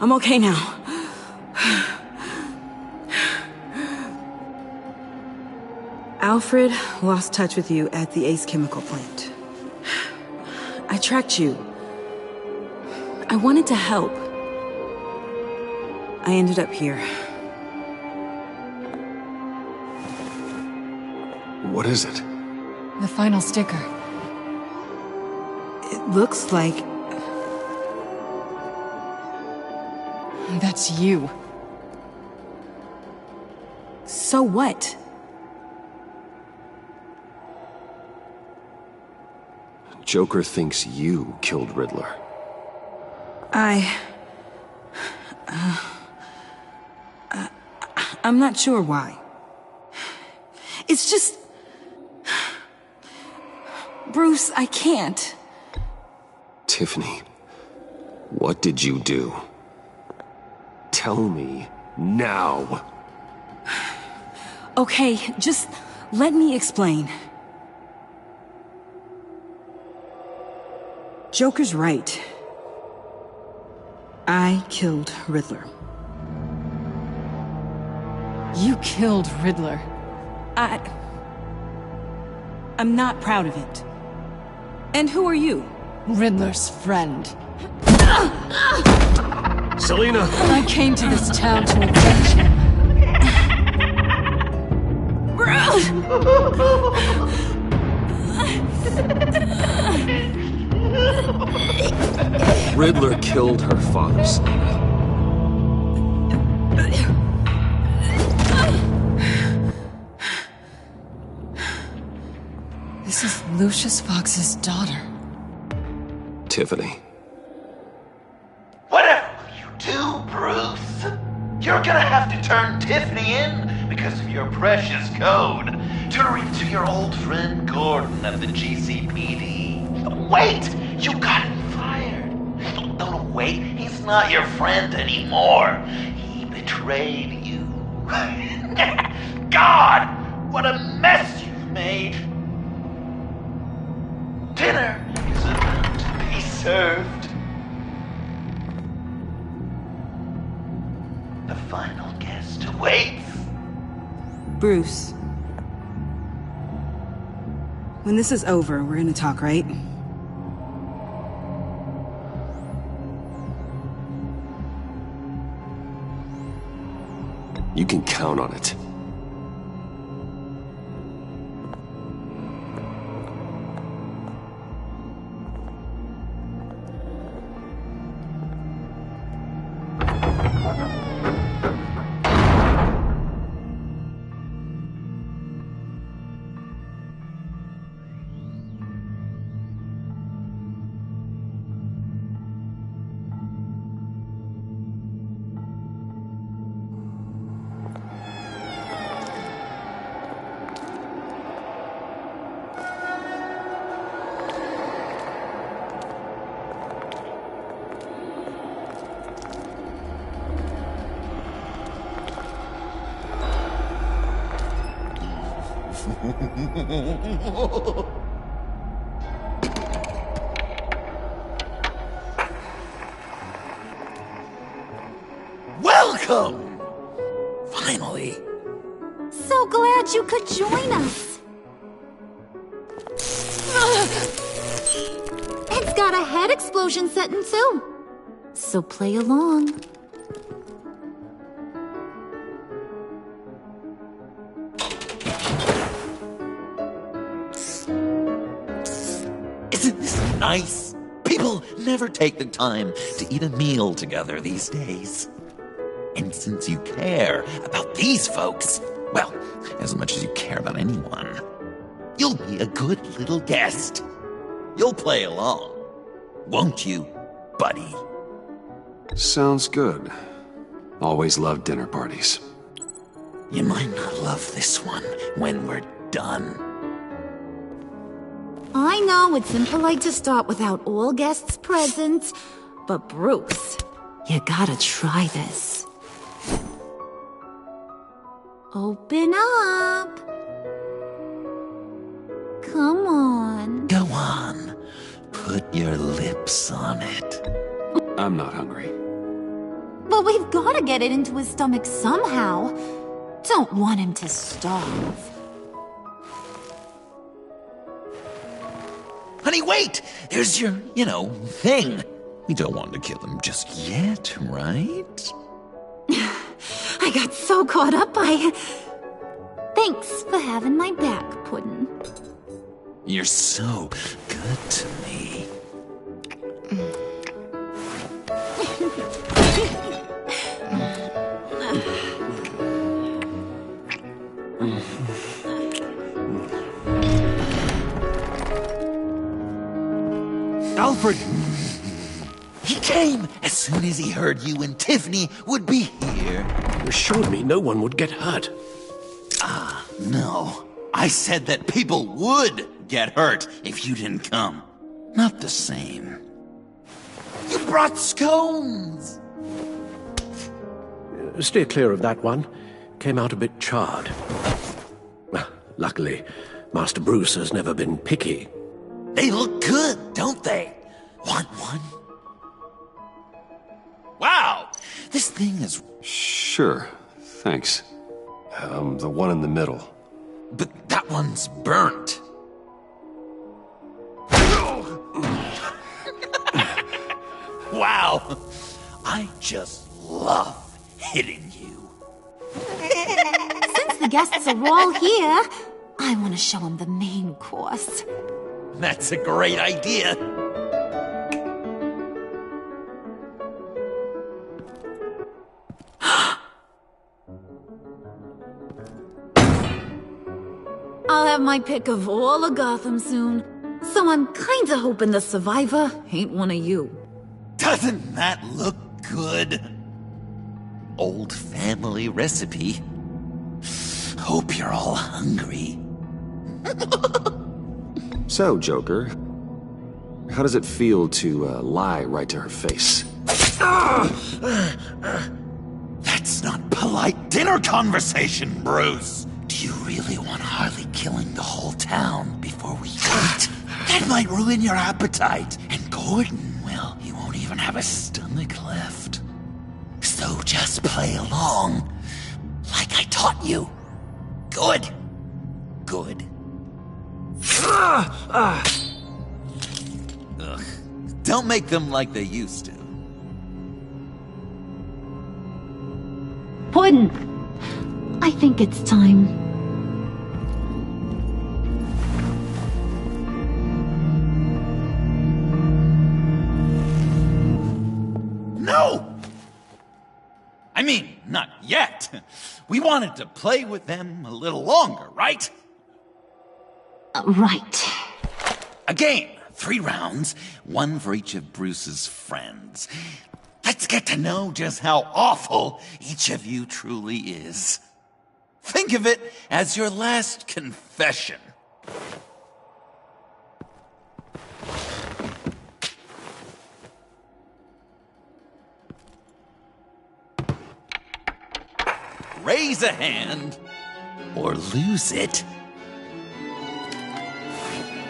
I'm okay now. Alfred lost touch with you at the Ace Chemical plant. I tracked you. I wanted to help. I ended up here. What is it? The final sticker. It looks like... That's you. So what? Joker thinks you killed Riddler. I'm not sure why. It's just... Bruce, I can't. Tiffany, what did you do? Tell me now. Okay, just let me explain. Joker's right. I killed Riddler. You killed Riddler. I'm not proud of it. And who are you? Riddler's friend. Selina! I came to this town to avenge him. Riddler killed her father, Selina. This is Lucius Fox's daughter. Tiffany. Whatever will you do, Bruce? You're gonna have to turn Tiffany in because of your precious code. pandering to your old friend Gordon at the GCPD. Wait! You got him fired. No, wait. He's not your friend anymore. He betrayed you. God! What a mess you've made! Dinner is about to be served. The final guest awaits. Bruce. When this is over, we're gonna talk, right? You can count on it. Welcome! Finally. So glad you could join us. It's got a head explosion setting too. So play along. Isn't this nice? People never take the time to eat a meal together these days. And since you care about these folks, well, as much as you care about anyone, you'll be a good little guest. You'll play along, won't you, buddy? Sounds good. Always loved dinner parties. You might not love this one when we're done. I know it's impolite to start without all guests present, but Bruce, you gotta try this. Open up. Come on. Go on. Put your lips on it. I'm not hungry. But we've gotta get it into his stomach somehow. Don't want him to starve. Honey, wait! There's your, thing. We don't want to kill him just yet, right? I got so caught up by... Thanks for having my back, Puddin'. You're so good to me. Alfred! He came as soon as he heard you and Tiffany would be here. You assured me no one would get hurt. Ah, no. I said that people would get hurt if you didn't come. Not the same. You brought scones! Steer clear of that one. Came out a bit charred. Luckily, Master Bruce has never been picky. They look good, don't they? Want one? Wow! This thing is... Sure, thanks. The one in the middle. But that one's burnt. Wow! I just love hitting you. Since the guests are all here, I want to show them the main course. That's a great idea. I'll have my pick of all of Gotham soon, so I'm kinda hoping the survivor ain't one of you. Doesn't that look good? Old family recipe. Hope you're all hungry. So, Joker, how does it feel to lie right to her face? That's not polite dinner conversation, Bruce. Do you really want Harley killing the whole town before we eat? That might ruin your appetite. And Gordon, well, he won't even have a stomach left. So just play along, like I taught you. Good. Good. Ugh. Don't make them like they used to. Puddin', I think it's time. No! I mean, not yet. We wanted to play with them a little longer, right? Right. A game. 3 rounds, 1 for each of Bruce's friends. Let's get to know just how awful each of you truly is. Think of it as your last confession. Raise a hand, or lose it.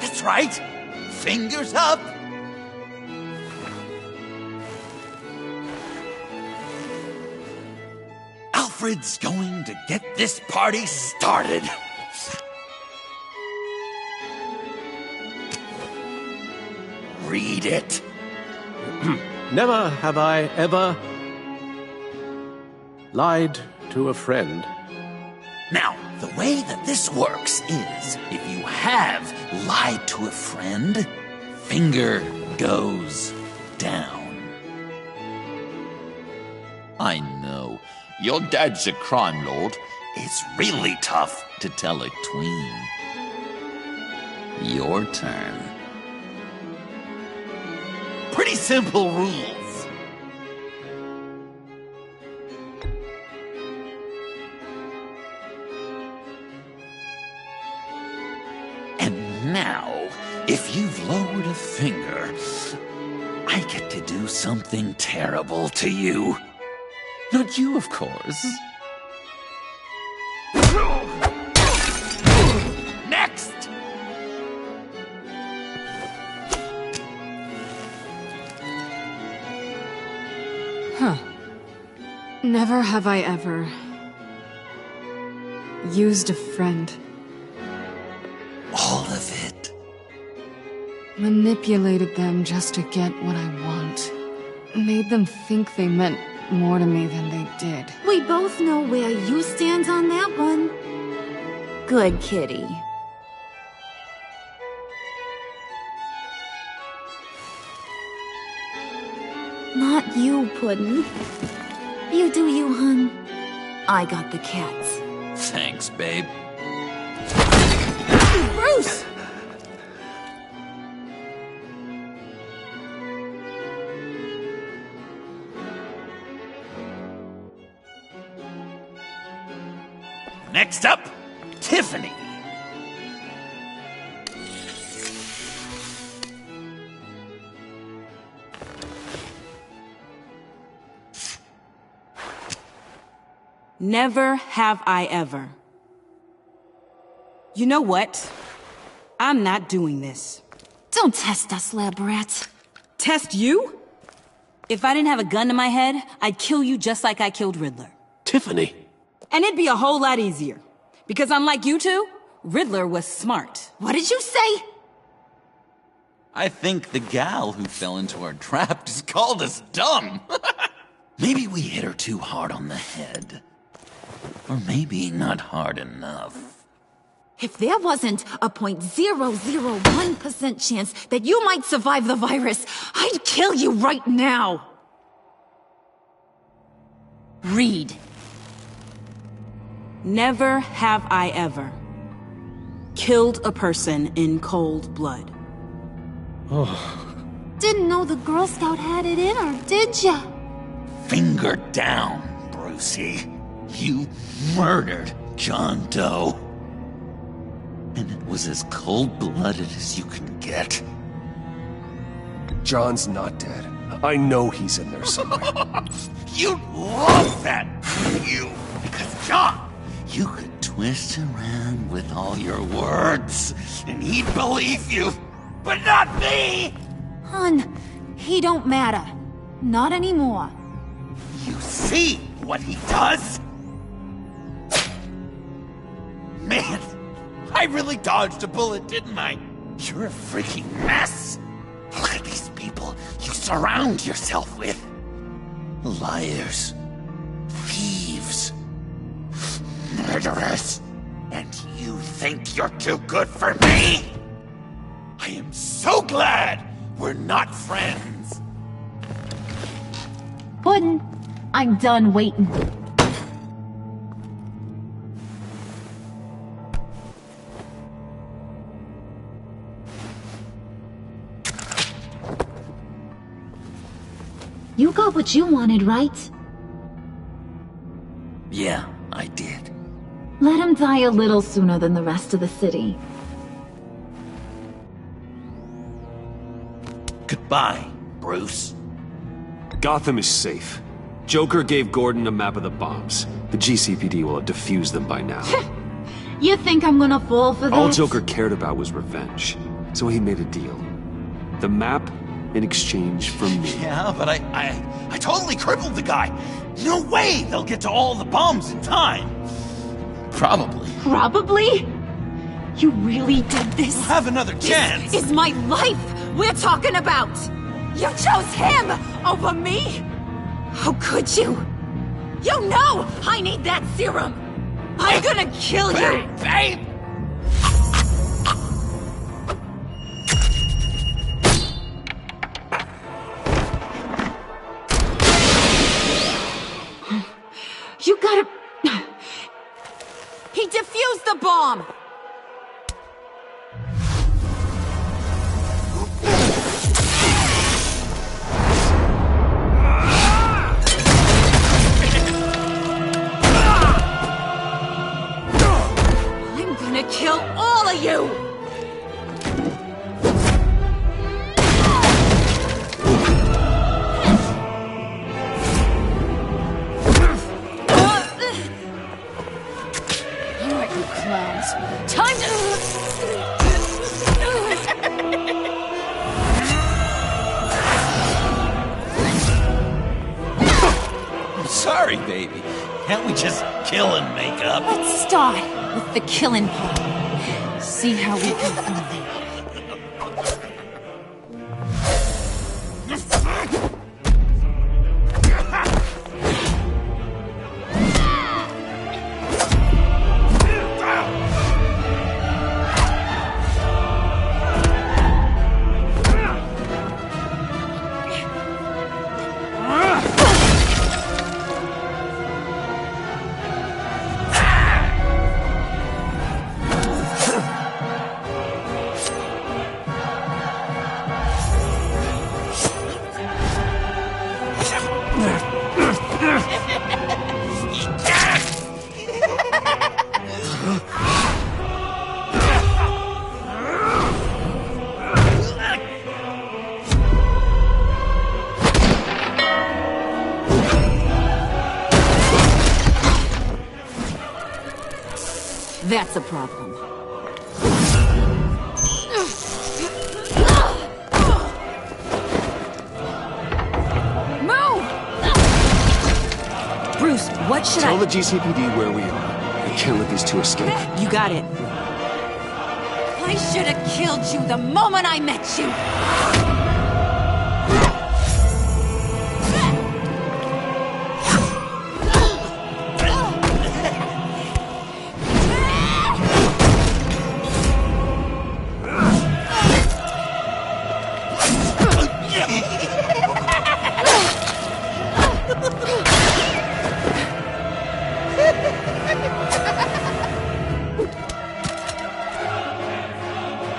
That's right. Fingers up. Alfred's going to get this party started. Read it. Never have I ever lied to a friend. Now, the way that this works is, if you have lied to a friend, finger goes down. I know. Your dad's a crime lord. It's really tough to tell a tween. Your turn. Pretty simple rules. And now, if you've lowered a finger, I get to do something terrible to you. Not you, of course. Next! Huh. Never have I ever used a friend. All of it. Manipulated them just to get what I want. Made them think they meant more to me than they did. We both know where you stand on that one. Good kitty. Not you, Puddin'. You do you, hun. I got the cats. Thanks, babe. Bruce! Next up, Tiffany. Never have I ever. You know what? I'm not doing this. Don't test us, lab rat. Test you? If I didn't have a gun to my head, I'd kill you just like I killed Riddler. Tiffany. And it'd be a whole lot easier. Because unlike you two, Riddler was smart. What did you say? I think the gal who fell into our trap just called us dumb. Maybe we hit her too hard on the head. Or maybe not hard enough. If there wasn't a 0.001% chance that you might survive the virus, I'd kill you right now. Read. Never have I ever killed a person in cold blood. Didn't know the Girl Scout had it in her, did ya? Finger down, Brucey. You murdered John Doe. And it was as cold-blooded as you can get. John's not dead. I know he's in there somewhere. You'd love that, you! Because John, you could twist around with all your words, and he'd believe you, but not me! Hun, he don't matter. Not anymore. You see what he does? Man, I really dodged a bullet, didn't I? You're a freaking mess! Look at these people you surround yourself with. Liars. Thieves. Murderers. And you think you're too good for me? I am so glad we're not friends. Puddin', I'm done waiting. You got what you wanted, right? Yeah, I did. Let him die a little sooner than the rest of the city. Goodbye, Bruce. Gotham is safe. Joker gave Gordon a map of the bombs. The GCPD will have defused them by now. You think I'm gonna fall for that? All Joker cared about was revenge, so he made a deal. The map in exchange for me. Yeah, but I totally crippled the guy. No way they'll get to all the bombs in time. Probably. Probably? You really did this? We'll have another chance. This is my life we're talking about. You chose him over me? How could you? You know I need that serum. I'm gonna kill you. Babe! You gotta... He defused the bomb! I'm gonna kill all of you! Time to... I'm sorry, baby. Can't we just kill and make up? Let's start with the killing part. See how we go from there. That's a problem. Move! Bruce, what should Tell the GCPD where we are. We can't let these two escape. You got it. I should have killed you the moment I met you!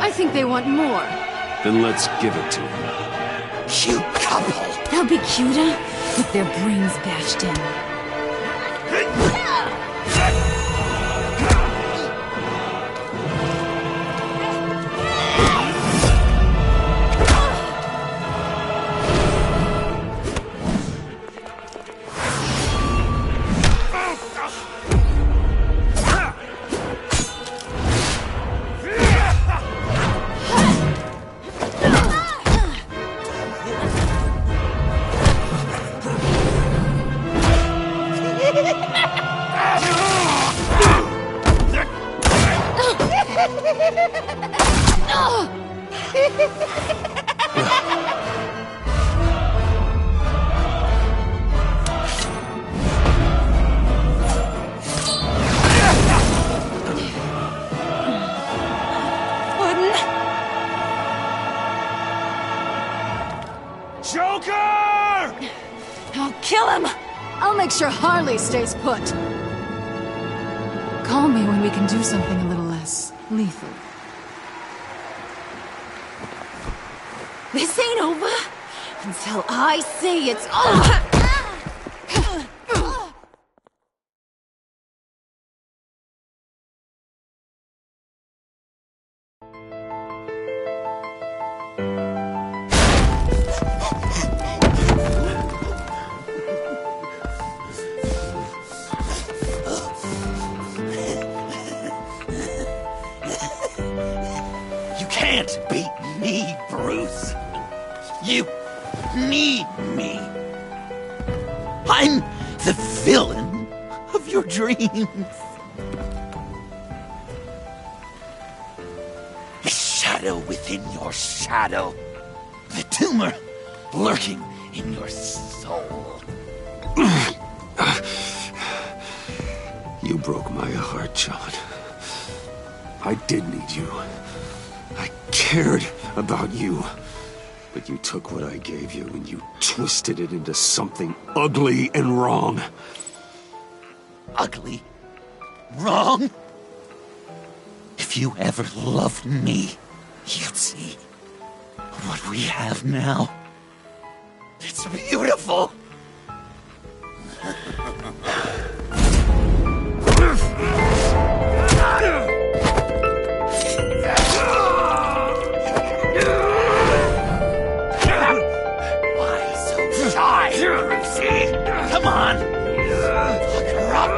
I think they want more. Then let's give it to them. Cute couple. They'll be cuter with their brains bashed in. Joker! I'll kill him! I'll make sure Harley stays put. Call me when we can do something a little less lethal. This ain't over until I say it's over! You can't beat me, Bruce. You need me. I'm the villain of your dreams. The shadow within your shadow. The tumor lurking in your soul. You broke my heart, John. I did need you. I cared about you. But you took what I gave you and you twisted it into something ugly and wrong. Ugly? Wrong? If you ever loved me, you'd see what we have now. It's beautiful. Come on! Look her up!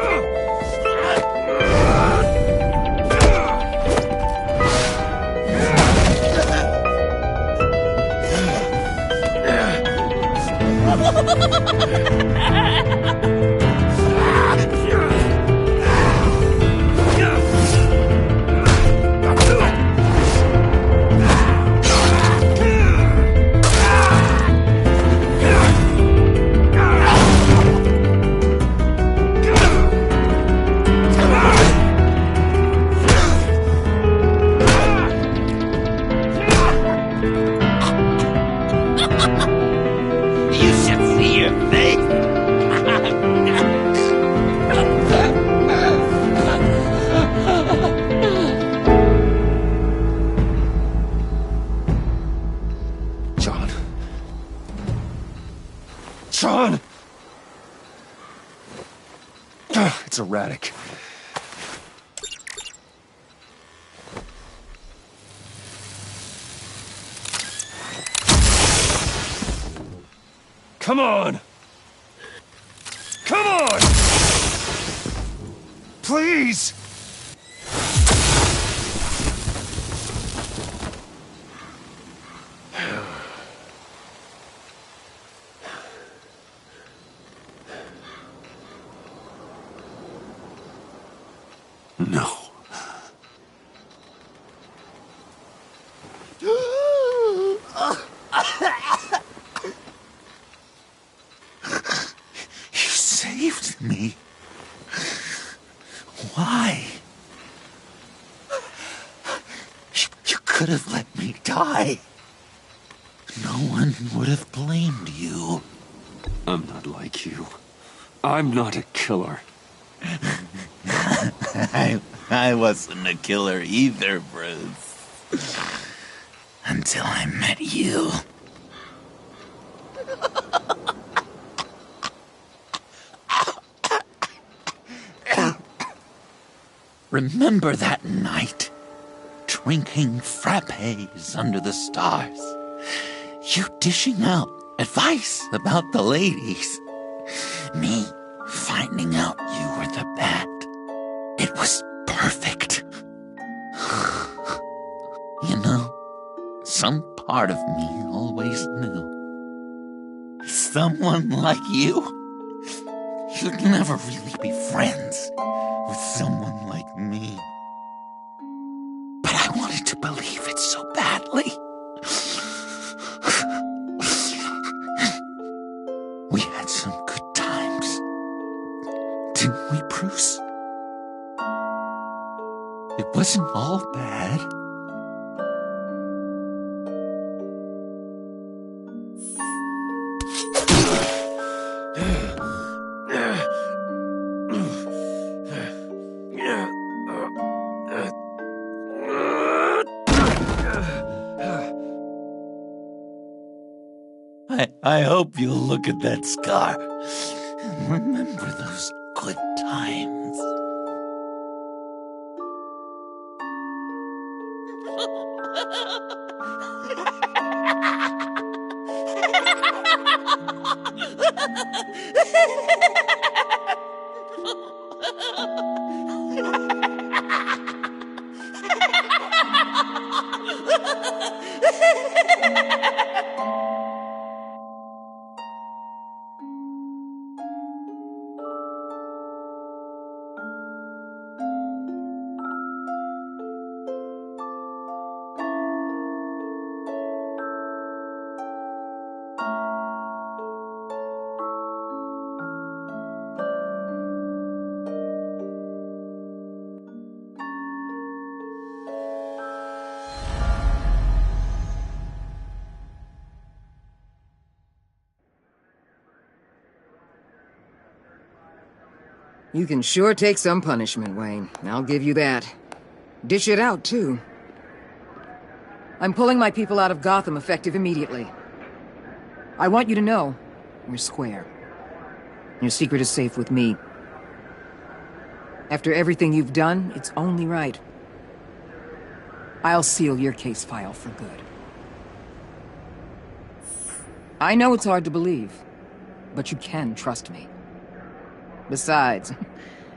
John! It's erratic. Come on! Come on! Please! No. You saved me. Why? You could have let me die. No one would have blamed you. I'm not like you. I'm not a killer. I wasn't a killer either, Bruce. Until I met you. Remember that night? Drinking frappes under the stars. You dishing out advice about the ladies. Me finding out you were the bat. It was perfect. You know, some part of me always knew. Someone like you, you'd never really be friends with someone like me. But I believe it so badly. We had some good times, didn't we, Bruce? It wasn't all bad. I hope you'll look at that scar and remember those good times. You can sure take some punishment, Wayne. I'll give you that. Dish it out, too. I'm pulling my people out of Gotham effective immediately. I want you to know, we're square. Your secret is safe with me. After everything you've done, it's only right. I'll seal your case file for good. I know it's hard to believe, but you can trust me. Besides,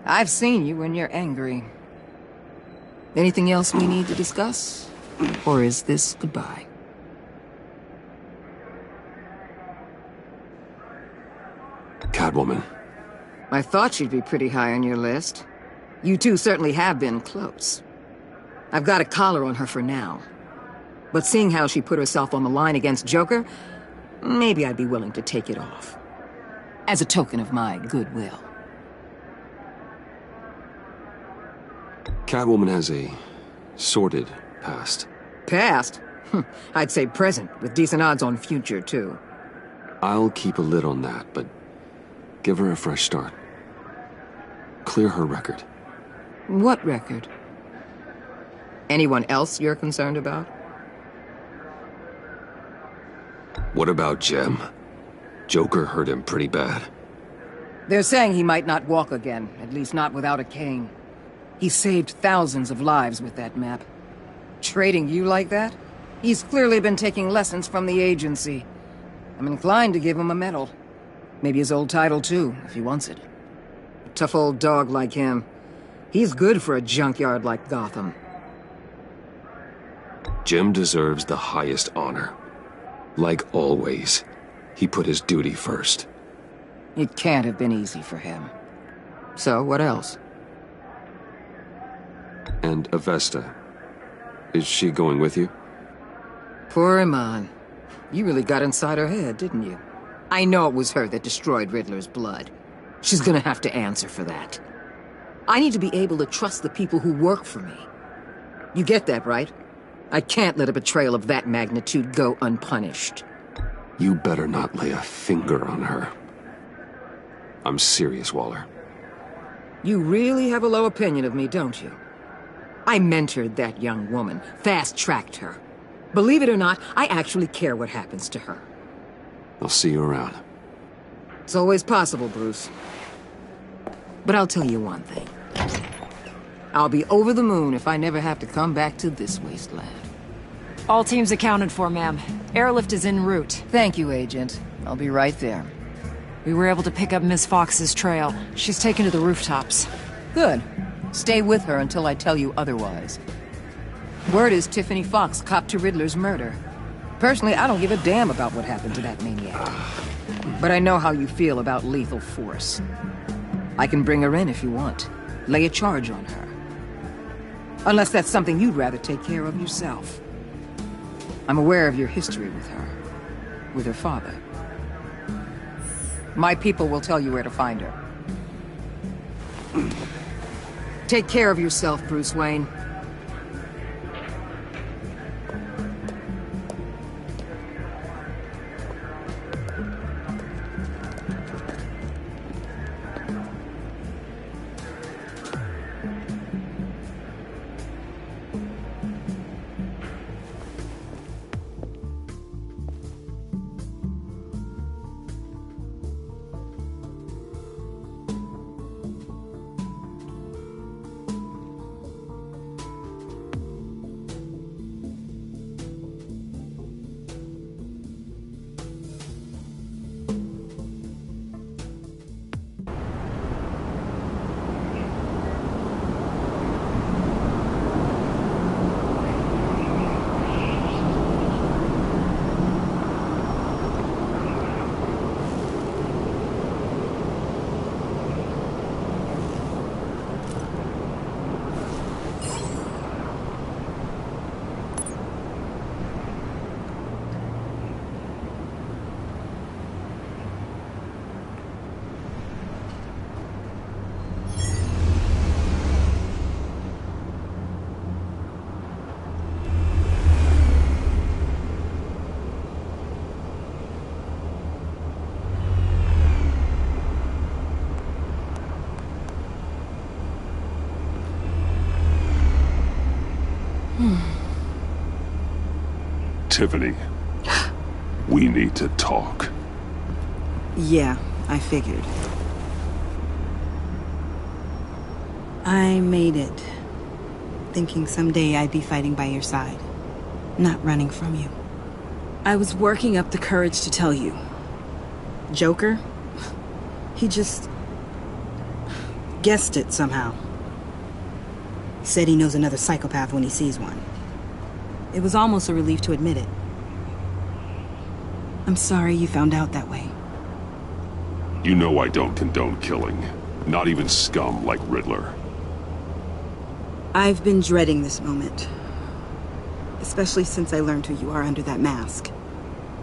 I've seen you when you're angry. Anything else we need to discuss? Or is this goodbye? Catwoman. I thought she'd be pretty high on your list. You two certainly have been close. I've got a collar on her for now. But seeing how she put herself on the line against Joker, maybe I'd be willing to take it off. As a token of my goodwill. Catwoman has a sordid past. Past? I'd say present, with decent odds on future, too. I'll keep a lid on that, but give her a fresh start. Clear her record. What record? Anyone else you're concerned about? What about Jem? Joker hurt him pretty bad. They're saying he might not walk again, at least not without a cane. He saved thousands of lives with that map. Trading you like that? He's clearly been taking lessons from the agency. I'm inclined to give him a medal. Maybe his old title too, if he wants it. A tough old dog like him. He's good for a junkyard like Gotham. Jem deserves the highest honor. Like always, he put his duty first. It can't have been easy for him. So, what else? And Avesta. Is she going with you? Poor Iman. You really got inside her head, didn't you? I know it was her that destroyed Riddler's blood. She's gonna have to answer for that. I need to be able to trust the people who work for me. You get that, right? I can't let a betrayal of that magnitude go unpunished. You better not lay a finger on her. I'm serious, Waller. You really have a low opinion of me, don't you? I mentored that young woman, fast-tracked her. Believe it or not, I actually care what happens to her. I'll see you around. It's always possible, Bruce. But I'll tell you one thing. I'll be over the moon if I never have to come back to this wasteland. All teams accounted for, ma'am. Airlift is en route. Thank you, Agent. I'll be right there. We were able to pick up Miss Fox's trail. She's taken to the rooftops. Good. Stay with her until I tell you otherwise. Word is Tiffany Fox copped to Riddler's murder. Personally, I don't give a damn about what happened to that maniac. But I know how you feel about lethal force. I can bring her in if you want. Lay a charge on her. Unless that's something you'd rather take care of yourself. I'm aware of your history with her. With her father. My people will tell you where to find her. Take care of yourself, Bruce Wayne. Tiffany, we need to talk. Yeah, I figured. I made it. Thinking someday I'd be fighting by your side. Not running from you. I was working up the courage to tell you. Joker? He just... guessed it somehow. Said he knows another psychopath when he sees one. It was almost a relief to admit it. I'm sorry you found out that way. You know I don't condone killing. Not even scum like Riddler. I've been dreading this moment. Especially since I learned who you are under that mask.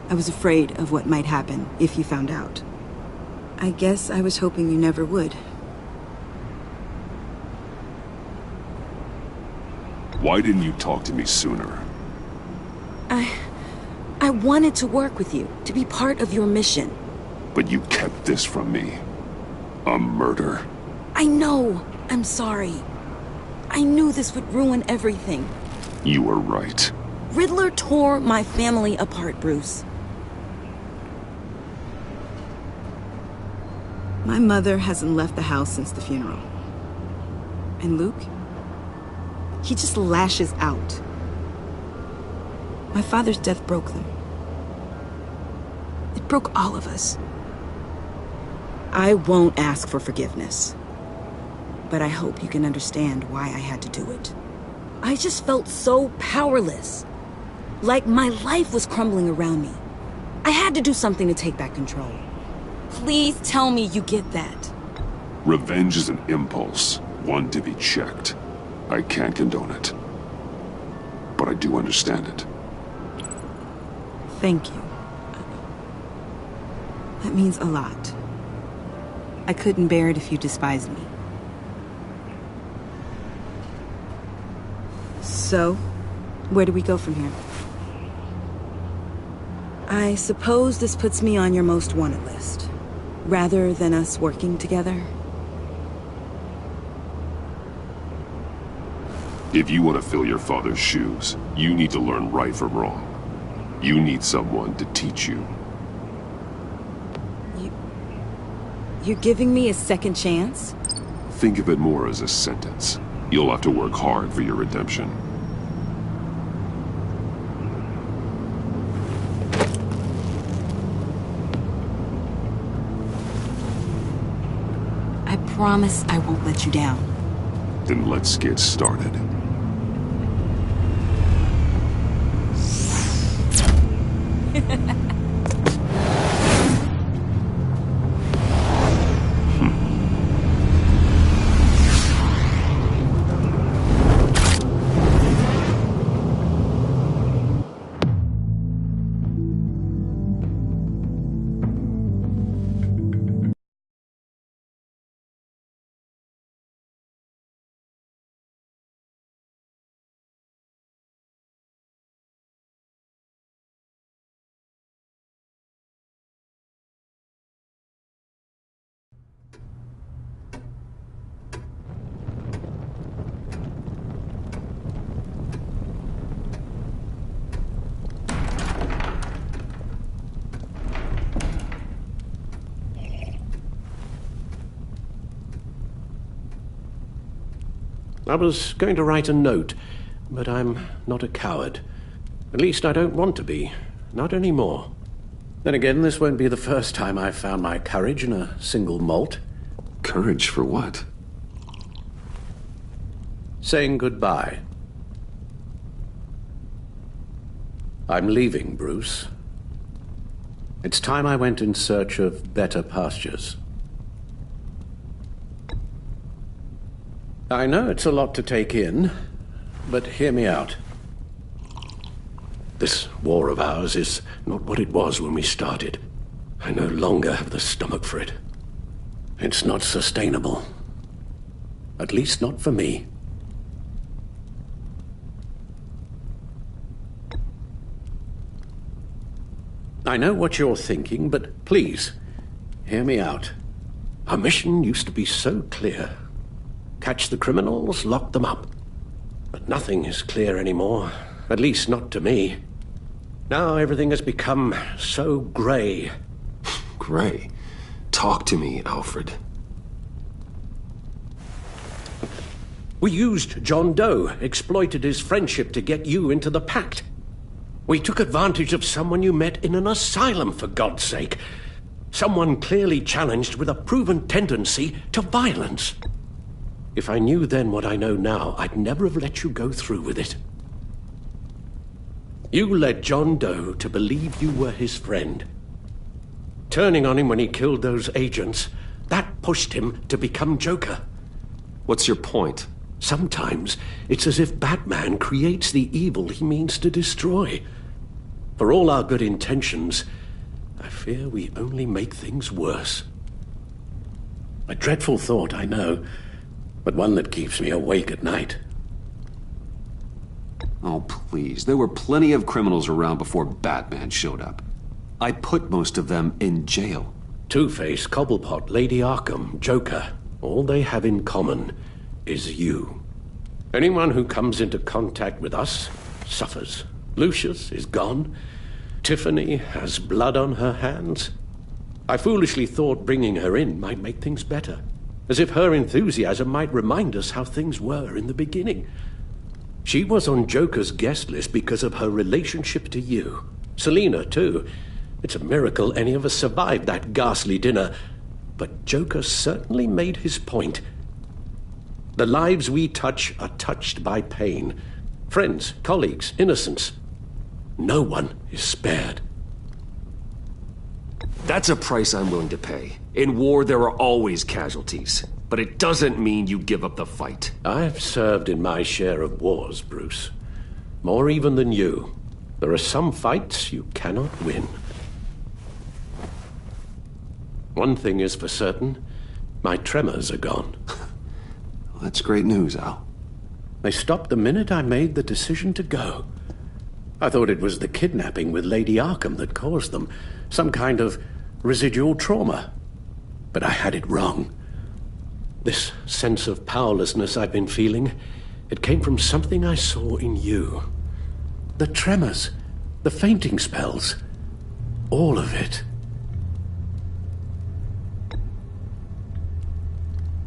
I was afraid of what might happen if you found out. I guess I was hoping you never would. Why didn't you talk to me sooner? I wanted to work with you, to be part of your mission. But you kept this from me. A murder. I know. I'm sorry. I knew this would ruin everything. You were right. Riddler tore my family apart, Bruce. My mother hasn't left the house since the funeral. And Luke? He just lashes out. My father's death broke them. It broke all of us. I won't ask for forgiveness. But I hope you can understand why I had to do it. I just felt so powerless. Like my life was crumbling around me. I had to do something to take back control. Please tell me you get that. Revenge is an impulse, one to be checked. I can't condone it. But I do understand it. Thank you. That means a lot. I couldn't bear it if you despised me. So, where do we go from here? I suppose this puts me on your most wanted list, rather than us working together. If you want to fill your father's shoes, you need to learn right from wrong. You need someone to teach you. You're giving me a second chance? Think of it more as a sentence. You'll have to work hard for your redemption. I promise I won't let you down. Then let's get started. I was going to write a note, but I'm not a coward. At least I don't want to be. Not anymore. Then again, this won't be the first time I've found my courage in a single malt. Courage for what? Saying goodbye. I'm leaving, Bruce. It's time I went in search of better pastures. I know it's a lot to take in, but hear me out. This war of ours is not what it was when we started. I no longer have the stomach for it. It's not sustainable. At least not for me. I know what you're thinking, but please, hear me out. Our mission used to be so clear. Catch the criminals, lock them up. But nothing is clear anymore, at least not to me. Now everything has become so grey. Grey? Talk to me, Alfred. We used John Doe, exploited his friendship to get you into the pact. We took advantage of someone you met in an asylum, for God's sake. Someone clearly challenged with a proven tendency to violence. If I knew then what I know now, I'd never have let you go through with it. You led John Doe to believe you were his friend. Turning on him when he killed those agents, that pushed him to become Joker. What's your point? Sometimes it's as if Batman creates the evil he means to destroy. For all our good intentions, I fear we only make things worse. A dreadful thought, I know, but one that keeps me awake at night. Oh, please. There were plenty of criminals around before Batman showed up. I put most of them in jail. Two-Face, Cobblepot, Lady Arkham, Joker, all they have in common is you. Anyone who comes into contact with us suffers. Lucius is gone. Tiffany has blood on her hands. I foolishly thought bringing her in might make things better, as if her enthusiasm might remind us how things were in the beginning. She was on Joker's guest list because of her relationship to you. Selina, too. It's a miracle any of us survived that ghastly dinner. But Joker certainly made his point. The lives we touch are touched by pain. Friends, colleagues, innocents. No one is spared. That's a price I'm willing to pay. In war, there are always casualties. But it doesn't mean you give up the fight. I've served in my share of wars, Bruce. More even than you. There are some fights you cannot win. One thing is for certain. My tremors are gone. That's great news, Al. They stopped the minute I made the decision to go. I thought it was the kidnapping with Lady Arkham that caused them. Some kind of residual trauma. But I had it wrong. This sense of powerlessness I've been feeling, it came from something I saw in you. The tremors, the fainting spells, all of it.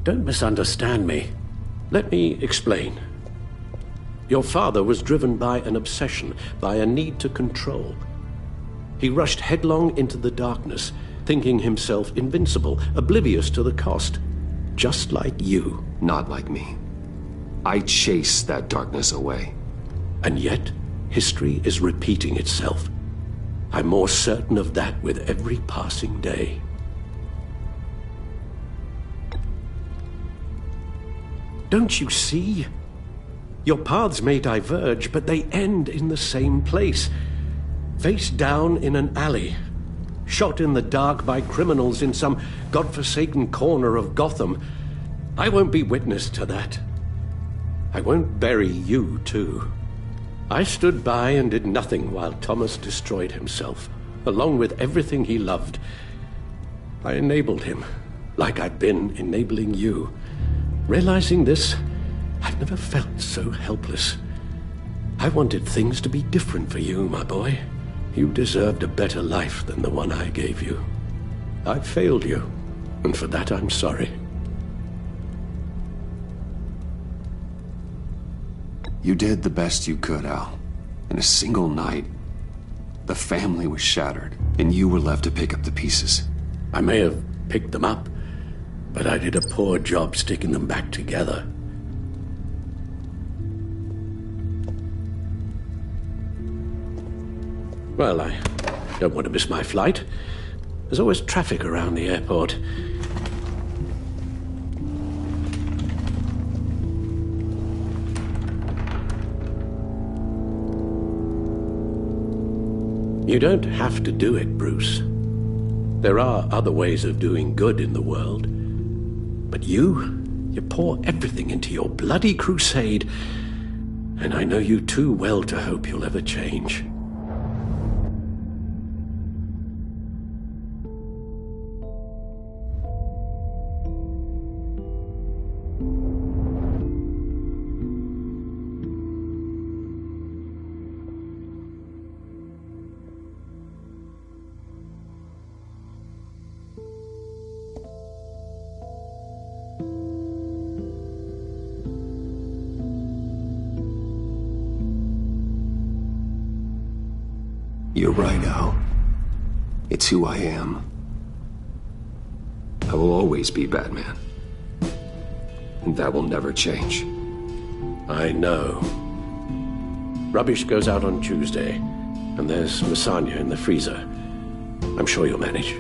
Don't misunderstand me. Let me explain. Your father was driven by an obsession, by a need to control. He rushed headlong into the darkness, thinking himself invincible, oblivious to the cost. Just like you. Not like me. I chase that darkness away. And yet, history is repeating itself. I'm more certain of that with every passing day. Don't you see? Your paths may diverge, but they end in the same place. Face down in an alley. Shot in the dark by criminals in some godforsaken corner of Gotham. I won't be witness to that. I won't bury you, too. I stood by and did nothing while Thomas destroyed himself, along with everything he loved. I enabled him, like I've been enabling you. Realizing this, I've never felt so helpless. I wanted things to be different for you, my boy. You deserved a better life than the one I gave you. I failed you, and for that I'm sorry. You did the best you could, Al. In a single night, the family was shattered, and you were left to pick up the pieces. I may have picked them up, but I did a poor job sticking them back together. Well, I don't want to miss my flight. There's always traffic around the airport. You don't have to do it, Bruce. There are other ways of doing good in the world. But you pour everything into your bloody crusade, and I know you too well to hope you'll ever change. You're right, Al. It's who I am. I will always be Batman. And that will never change. I know. Rubbish goes out on Tuesday, and there's lasagna in the freezer. I'm sure you'll manage.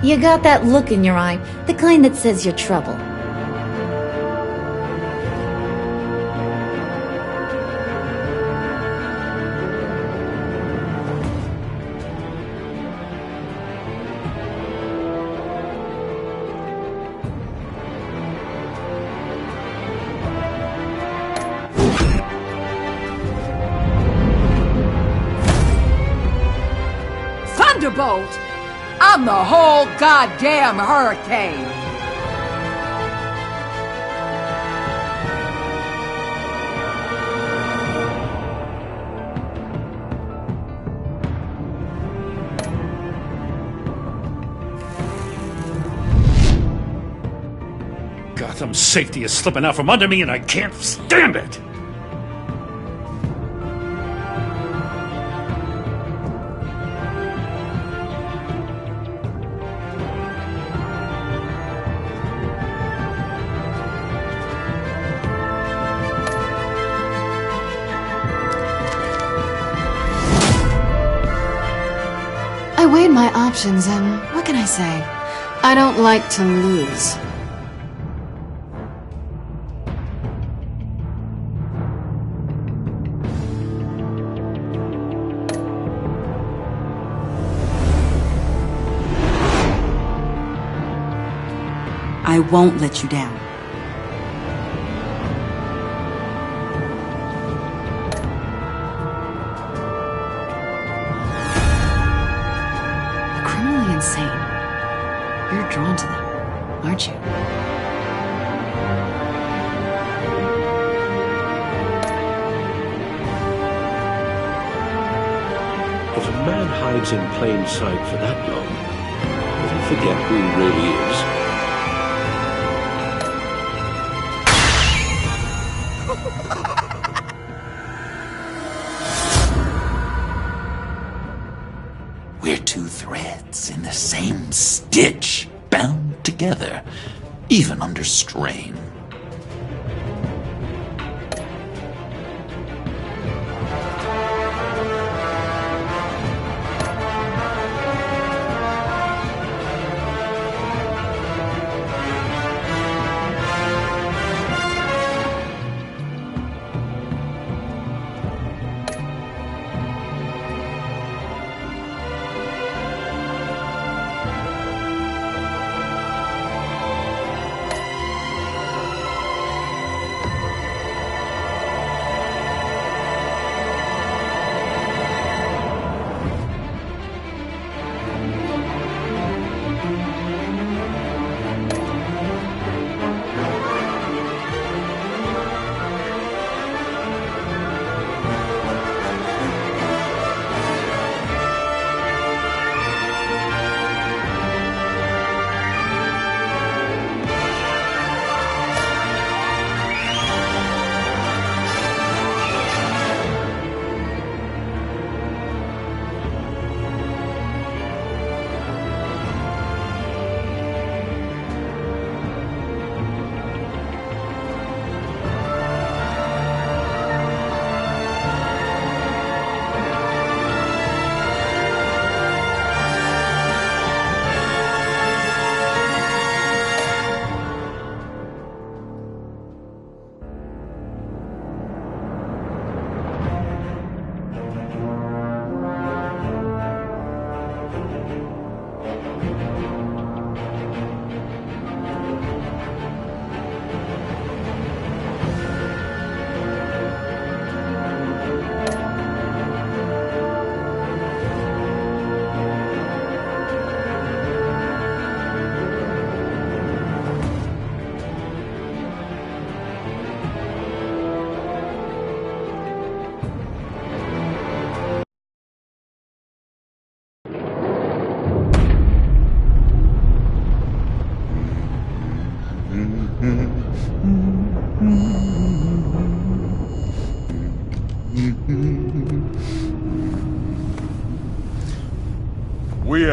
You got that look in your eye, the kind that says you're trouble. Thunderbolt! I'm the whole goddamn hurricane! Gotham's safety is slipping out from under me and I can't stand it! I weighed my options, and what can I say? I don't like to lose. I won't let you down. Criminally insane. You're drawn to them, aren't you? If a man hides in plain sight for that long, will he forget who he really is? We're two threads in the same stitch, bound together, even under strain.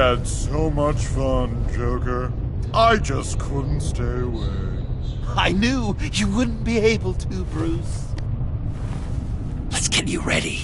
had so much fun, Joker. I just couldn't stay away. I knew you wouldn't be able to, Bruce. Let's get you ready.